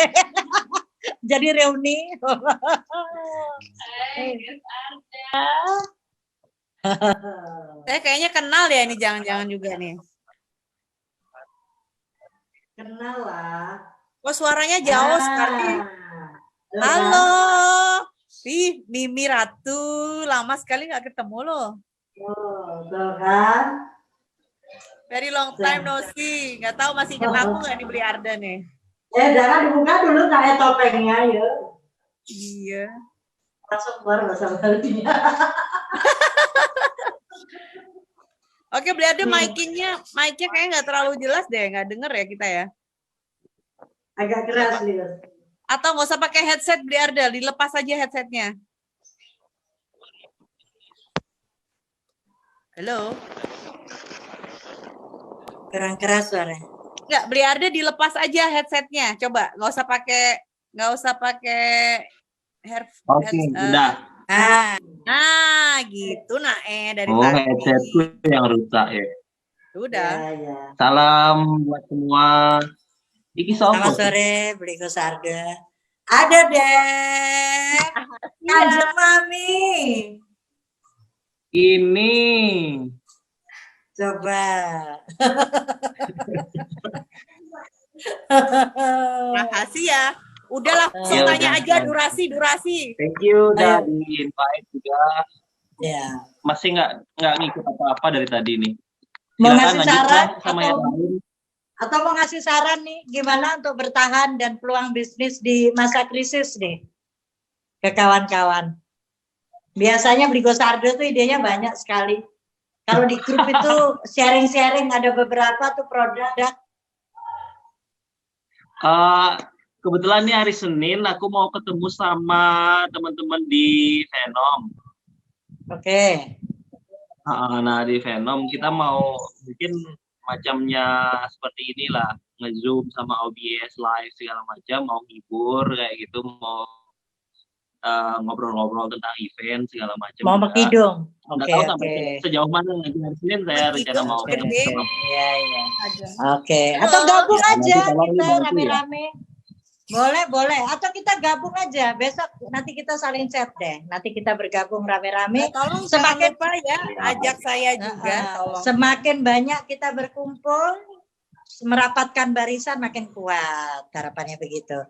Jadi reuni.
saya kayaknya kenal ya ini jangan-jangan juga nih.
Kenal lah.
Kok suaranya jauh sekali. Halo. Ih, Mimi Ratu, lama sekali nggak ketemu loh.
Tuh kan.
Very long time no see. Nggak tahu masih ingat aku nggak nih Beli Arda nih.
Jangan dibuka dulu kayak topengnya ya.
Iya.
Langsung keluar bahasa Balinya.
Oke, Beli Arda mic-nya kayaknya nggak terlalu jelas deh, nggak denger ya kita ya.
Agak keras nih.
Atau nggak usah pakai headset Beli Arda, dilepas aja headsetnya. Halo.
Kurang keras suaranya.
Nggak, Beli Arda dilepas aja headsetnya. Coba, nggak usah pakai
Oke, udah.
Nah, gitu dari
Oh,
tadi.
headsetku yang rusak ya.
Udah.
Ya.
Salam buat semua. Iki
Selamat
sopo?
sore, Beli Sarda. Ada deh. Kanjeng Mami.
Ini.
Coba.
Rahasia. Udah langsung
Ya,
tanya
udah.
aja durasi.
Thank you udah di-invite juga.
Ya.
Masih nggak ngikut apa-apa dari tadi nih.
Mau
Silakan
ngasih
lanjut
saran
sama yang lain.
atau mau ngasih saran nih gimana untuk bertahan dan peluang bisnis di masa krisis nih ke kawan-kawan. Biasanya Beli Sardo tuh idenya banyak sekali. Kalau di grup itu sharing-sharing ada beberapa tuh produk.
Kebetulan nih hari Senin aku mau ketemu sama teman-teman di Venom.
Oke.
Nah di Venom kita mau bikin macamnya seperti inilah, nge-zoom sama OBS live segala macam, mau hibur kayak gitu, mau ngobrol-ngobrol tentang event segala macam.
Mau Mekidung.
Nggak tahu sampai sejauh mana nanti hari Senin saya rencana mau.
Iya. Oke. Atau gabung aja kita rame-rame. Boleh. Atau kita gabung aja. Besok nanti kita saling chat deh. Nanti kita bergabung rame-rame.
Tolong
semakin
lupa ya, ajak saya juga.
Semakin banyak kita berkumpul, merapatkan barisan makin kuat. Harapannya begitu.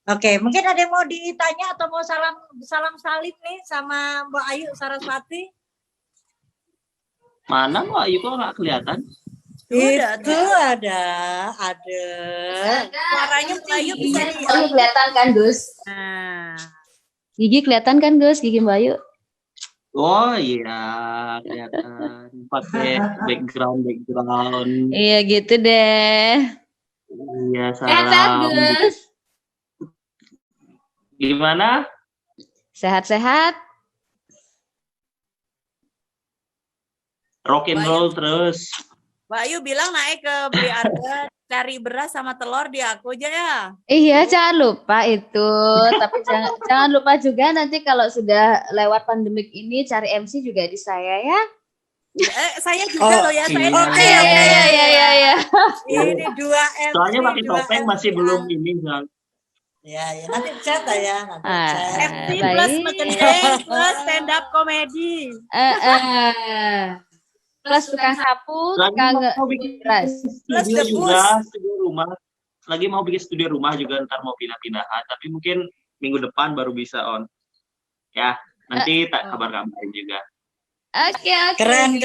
Oke, mungkin ada yang mau ditanya atau mau salam salib nih sama Mbak Ayu Saraswati?
Mana Mbak Ayu kok nggak kelihatan?
Itu ada.
Suaranya Mbak Ayu bisa
Gigi kelihatan kan, Gus? Gigi kelihatan kan, Gus? Gigi Mbak Ayu.
Oh iya, kelihatan pakai background.
Iya gitu deh.
Iya, salam.
Gus.
Gimana?
Sehat-sehat.
Rock and roll terus.
Mbak Ayu bilang naik ke Beli Arga cari beras sama telur di aku aja ya.
Iya, jangan lupa itu. Tapi jangan lupa juga nanti kalau sudah lewat pandemik ini cari MC juga di saya ya.
Saya juga loh ya. Saya
Iya.
Ini 2 MC.
Soalnya pakai topeng masih belum ini.
Ya, nanti chat ya.
MC plus Megedeng plus stand up komedi.
Plus tukang sapu, tukang beras.
Studio juga, studio rumah. Lagi mau bikin studio rumah juga, ntar mau pindah-pindahan. Tapi mungkin minggu depan baru bisa on. Ya, nanti tak kabar-kabarin juga.
Oke.
Keren.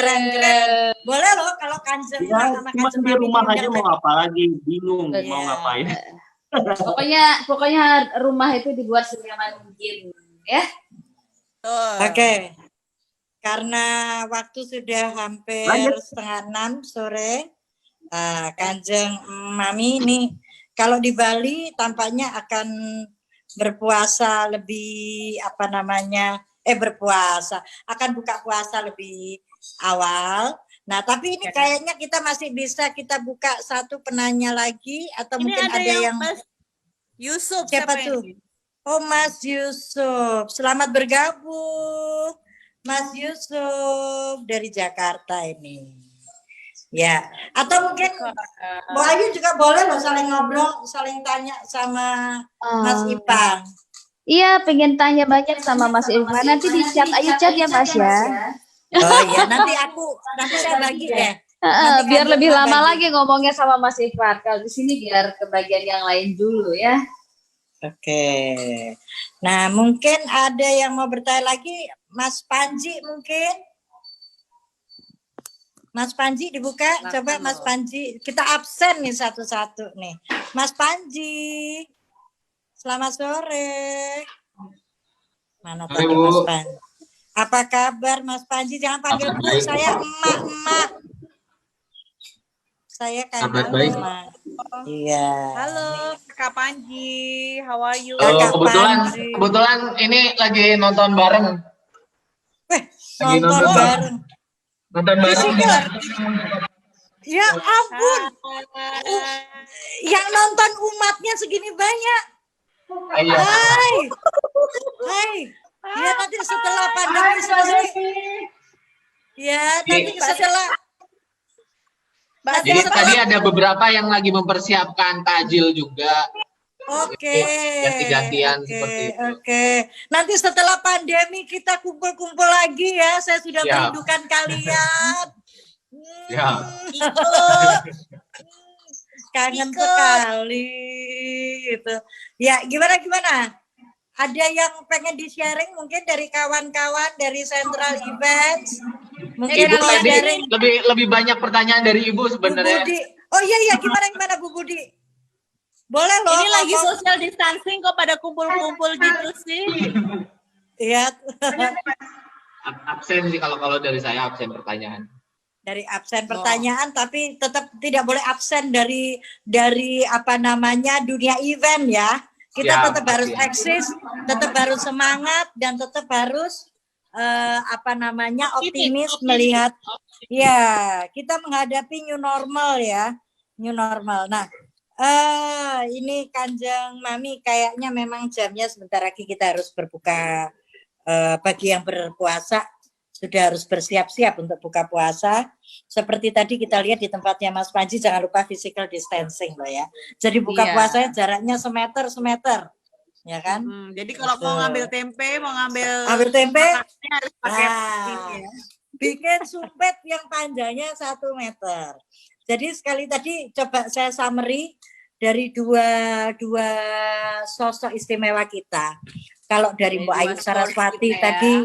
Boleh loh kalau Kanjeng sama
Cuma
Kanjeng
di rumah aja mau apa lagi, bingung mau ngapain.
Pokoknya rumah itu dibuat senyaman mungkin, ya.
Oke. Karena waktu sudah hampir 5:30 sore, Kanjeng Mami ini kalau di Bali tampaknya akan berpuasa lebih akan buka puasa lebih awal. Nah, tapi ini kayaknya kita masih bisa kita buka satu penanya lagi atau
Ini
mungkin ada yang
Mas Yusuf.
Siapa tuh? Oh, Mas Yusuf. Selamat bergabung. Mas Yusuf dari Jakarta ini. Ya, atau mungkin Bu Ayu juga boleh loh saling ngobrol, saling tanya sama Mas Ipang.
Iya, pengen tanya banyak sama Mas Irfan. Nanti di chat aja chat ya Mas ya.
Oh iya, nanti saya bagi deh.
Biar lebih lama lagi ngomongnya sama Mas Irfan. Kalau di sini biar ke bagian yang lain dulu ya.
Oke. Nah, mungkin ada yang mau bertanya lagi, Mas Panji mungkin. Mas Panji dibuka, coba Mas Panji. Kita absen nih satu-satu nih. Mas Panji. Selamat sore. Mana tadi Mas Panji? Apa kabar Mas Panji? Jangan panggil Bu, saya emak-emak. Saya kabar baik. Iya.
Halo, Kak Panji. How are you?
Kebetulan ini lagi nonton bareng.
Nonton bareng. Ya ampun. Yang nonton umatnya segini banyak. Hai. Ya nanti setelah pandemi selesai. Ya nanti setelah.
Jadi tadi ada beberapa yang lagi mempersiapkan takjil juga.
Oke.
Ganti-gantian seperti itu.
Oke. Nanti setelah pandemi kita kumpul-kumpul lagi ya. Saya sudah merindukan kalian.
Ya.
Kangen sekali gitu. Ya, gimana? Ada yang pengen di-sharing mungkin dari kawan-kawan dari Central Events? Mungkin
Ibu tadi
sharing.
lebih banyak pertanyaan dari Ibu sebenarnya.
Bu Budi. Oh iya, gimana Bu Budi? Boleh loh.
Ini lagi social distancing kok pada kumpul-kumpul gitu sih.
Iya.
Absen sih kalau dari saya absen pertanyaan.
Dari absen pertanyaan, tapi tetap tidak boleh absen dari apa namanya dunia event ya. Kita tetap harus eksis, tetap harus semangat dan tetap harus optimis melihat ya kita menghadapi new normal ya, new normal. Nah, ini Kanjeng Mami kayaknya memang jamnya sebentar lagi kita harus berbuka. Bagi yang berpuasa sudah harus bersiap-siap untuk buka puasa. Seperti tadi kita lihat di tempatnya Mas Panji, jangan lupa physical distancing loh ya. Jadi buka puasanya jaraknya semeter, ya kan?
Jadi kalau mau ngambil tempe, harus pakai
bikin sumpit yang panjangnya 1 meter. Jadi sekali tadi coba saya summary dari dua sosok istimewa kita. Kalau dari Mbak Ayu Saraswati tadi,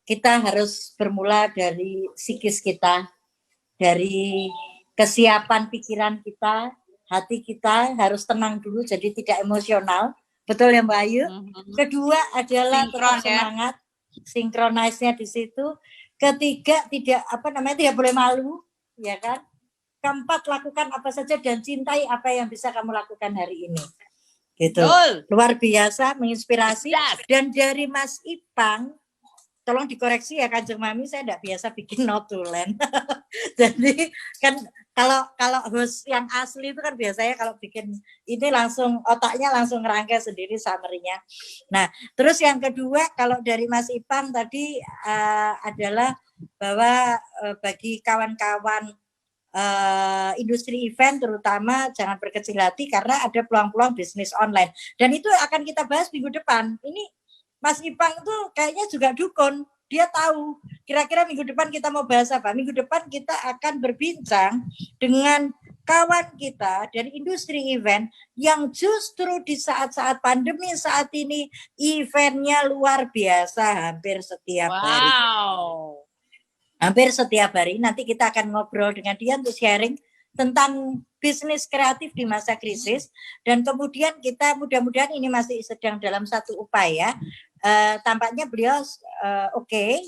kita harus bermula dari psikis kita, dari kesiapan pikiran kita, hati kita harus tenang dulu, jadi tidak emosional. Betul ya Mbak Ayu? Kedua adalah tetap semangat, sinkronisnya di situ. Ketiga tidak boleh malu, ya kan? Keempat, lakukan apa saja dan cintai apa yang bisa kamu lakukan hari ini. Gitu. Luar biasa, menginspirasi. Dan dari Mas Ipang, tolong dikoreksi ya Kanjeng Mami, saya tidak biasa bikin notulen. Jadi kan kalau host yang asli itu kan biasanya kalau bikin ini langsung otaknya langsung ngerangkai sendiri summary-nya. Nah, terus yang kedua kalau dari Mas Ipang tadi adalah bahwa bagi kawan-kawan industri event terutama jangan berkecil hati karena ada peluang-peluang bisnis online. Dan itu akan kita bahas minggu depan. Ini Mas Ipang tuh kayaknya juga dukun. Dia tahu kira-kira minggu depan kita mau bahas apa. Minggu depan kita akan berbincang dengan kawan kita dari industri event yang justru di saat-saat pandemi saat ini eventnya luar biasa hampir setiap hari. Hampir setiap hari. Nanti kita akan ngobrol dengan dia untuk sharing tentang bisnis kreatif di masa krisis. Dan kemudian kita mudah-mudahan ini masih sedang dalam satu upaya. Tampaknya beliau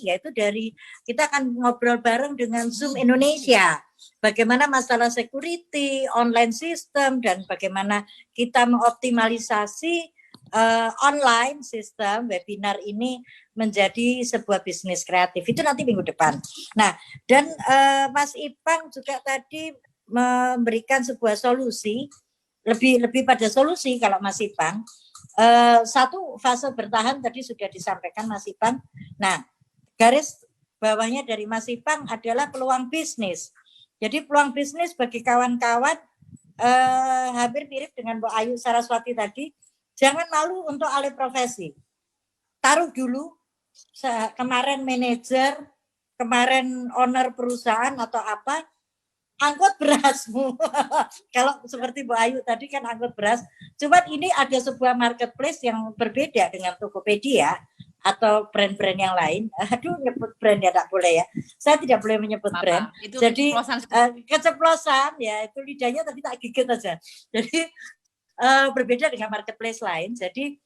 yaitu dari kita akan ngobrol bareng dengan Zoom Indonesia. Bagaimana masalah security, online system, dan bagaimana kita mengoptimalisasi online sistem webinar ini menjadi sebuah bisnis kreatif. Itu nanti minggu depan. Nah, dan Mas Ipang juga tadi memberikan sebuah solusi, lebih pada solusi kalau Mas Ipang. Satu fase bertahan tadi sudah disampaikan Mas Ipang. Nah, garis bawahnya dari Mas Ipang adalah peluang bisnis. Jadi peluang bisnis bagi kawan-kawan hampir mirip dengan Bu Ayu Saraswati tadi. Jangan malu untuk alih profesi. Taruh dulu kemarin manajer, kemarin owner perusahaan atau apa, angkut berasmu. Kalau seperti Bu Ayu tadi kan angkut beras. Cuma ini ada sebuah marketplace yang berbeda dengan Tokopedia atau brand-brand yang lain. Aduh, nyebut brand ya tak boleh ya. Saya tidak boleh menyebut brand. Jadi keceplosan ya, itu lidahnya tadi tak gigit aja. Jadi berbeda dengan marketplace lain. Jadi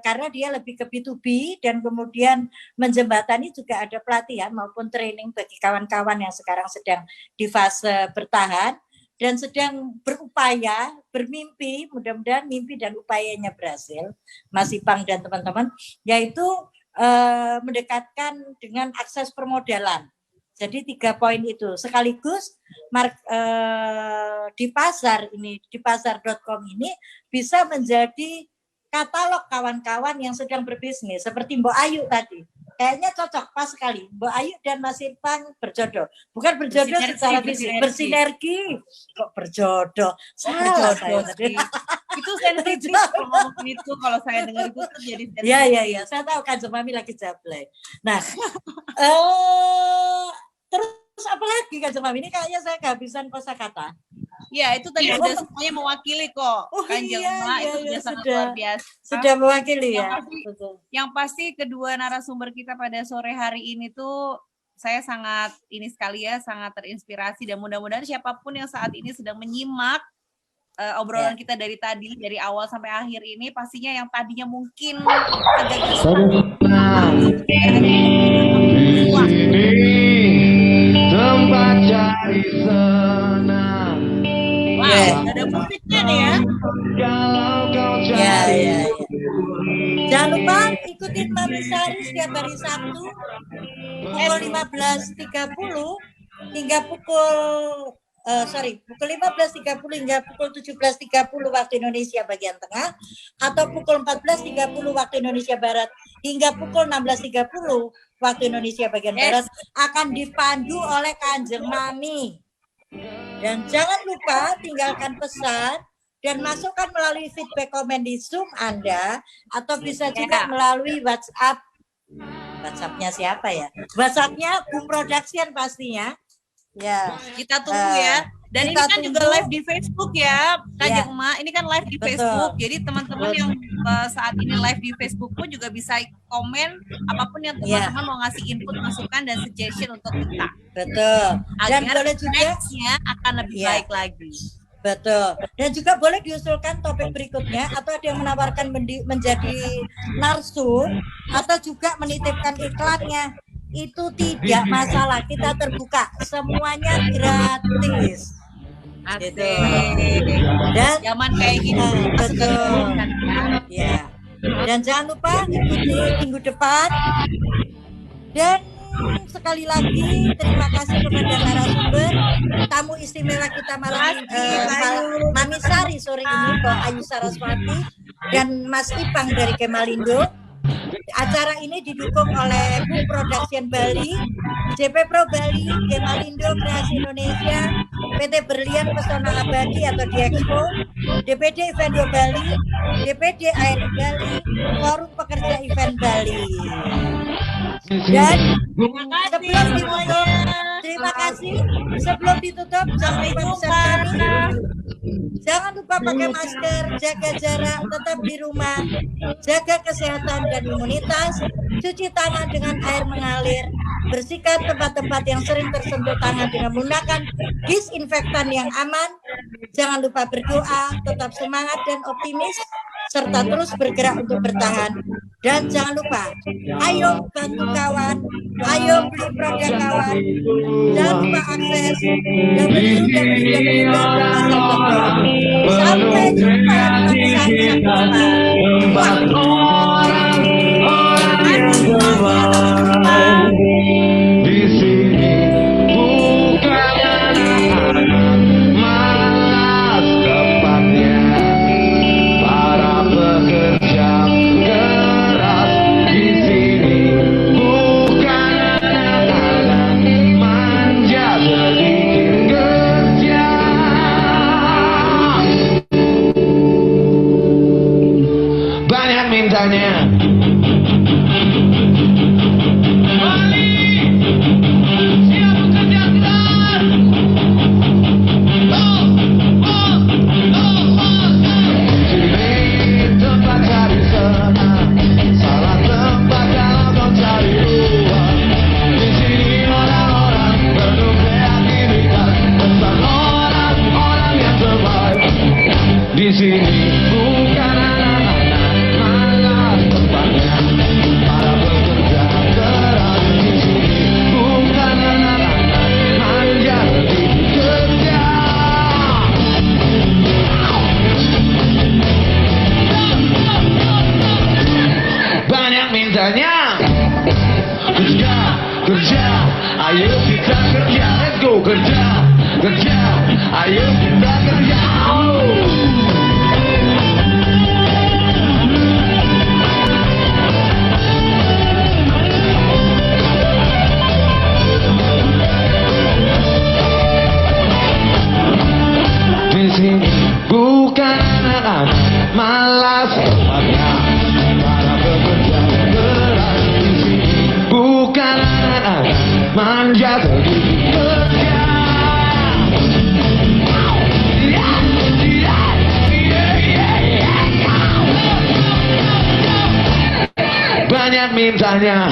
karena dia lebih ke B2B dan kemudian menjembatani juga ada pelatihan maupun training bagi kawan-kawan yang sekarang sedang di fase bertahan dan sedang berupaya, bermimpi, mudah-mudahan mimpi dan upayanya berhasil, Mas Ipang dan teman-teman, yaitu mendekatkan dengan akses permodalan. Jadi 3 poin itu sekaligus di pasar ini, di pasar.com ini bisa menjadi katalog kawan-kawan yang sedang berbisnis seperti Mbok Ayu tadi. Kayaknya cocok pas sekali. Mbok Ayu dan Mas Irfan berjodoh. Bukan berjodoh secara fisik, bersinergi. Kok berjodoh? Salah saya tadi.
Itu sensitif kalau ngomong itu, kalau saya dengar itu tuh jadi sensitif.
Iya. Saya tahu Kanjeng Mami lagi jablay. Nah, terus apa lagi Kanjeng Mami? Ini kayaknya saya kehabisan kosakata.
Ya, itu tadi sudah semuanya mewakili kok. Kanjeng Ma itu sudah sangat luar biasa.
Sudah mewakili ya.
Yang pasti kedua narasumber kita pada sore hari ini tuh saya sangat ini sekali ya, sangat terinspirasi dan mudah-mudahan siapapun yang saat ini sedang menyimak obrolan kita dari tadi, dari awal sampai akhir ini, pastinya yang tadinya mungkin agak tempat cari senang. Wah, ada musiknya nih ya.
Ya. Jangan lupa ikutin Mami Sari setiap hari Sabtu pukul 15.30 hingga pukul pukul 15.30 hingga pukul 17.30 waktu Indonesia bagian tengah, atau pukul 14.30 waktu Indonesia Barat hingga pukul 16.30 waktu Indonesia bagian Barat, akan dipandu oleh Kanjeng Mami. Dan jangan lupa tinggalkan pesan dan masukkan melalui feedback komen di Zoom Anda, atau bisa juga melalui WhatsApp. WhatsApp-nya siapa ya? WhatsApp-nya Boom Production pastinya. Ya,
kita tunggu ya. Dan ini kan juga live di Facebook ya, Kanjeng Ma. Ini kan live di Facebook. Jadi teman-teman yang saat ini live di Facebook pun juga bisa komen apapun yang teman-teman mau ngasih input, masukan dan suggestion untuk kita.
Betul. Dan
agar
boleh juga
nextnya akan lebih baik lagi.
Betul. Dan juga boleh diusulkan topik berikutnya, atau ada yang menawarkan menjadi narsum, atau juga menitipkan iklannya. Itu tidak masalah, kita terbuka, semuanya gratis. Gitu. Dan
zaman kayak gini,
betul. Ya. Dan jangan lupa ikuti minggu depan. Dan sekali lagi terima kasih kepada narasumber tamu istimewa kita malam ini, Mami Sari sore ini, Mbak Ayu Saraswati dan Mas Ipang dari Kemalindo. Acara ini didukung oleh Boom Production Bali, JP Pro Bali, Kemalindo Kreasi Indonesia, PT Berlian Pesona Abadi atau Diexpo, DPD Event Bali, DPD ARI Bali, Forum Pekerja Event Bali. Dan sebelum ditutup, terima kasih. Sebelum ditutup, jangan lupa pakai masker, jaga jarak, tetap di rumah, jaga kesehatan dan imunitas, cuci tangan dengan air mengalir, bersihkan tempat-tempat yang sering tersentuh tangan dengan menggunakan disinfektan yang aman. Jangan lupa berdoa, tetap semangat dan optimis, serta terus bergerak untuk bertahan. Dan jangan lupa, ayo bantu kawan, ayo beli produk kawan, jangan lupa akses www.pasar.com. Sampai jumpa di tempat
di sini bukan anak-anak malas, tepatnya para pekerja keras. Di sini bukan anak-anak manja, sedikit kerja. Banyak mintanya. Di sini bukan anak-anak malas, tempatnya para pekerja keras. Di sini bukan anak-anak manja, sedikit kerja. Banyak mintanya. Kerja, kerja, ayo kita kerja. Let's go, kerja, kerja, ayo kita kerja. bukan anak-anak malas tempatnya para pekerja keras di sini, bukan anak-anak manja begitu kerja. Banyak mintanya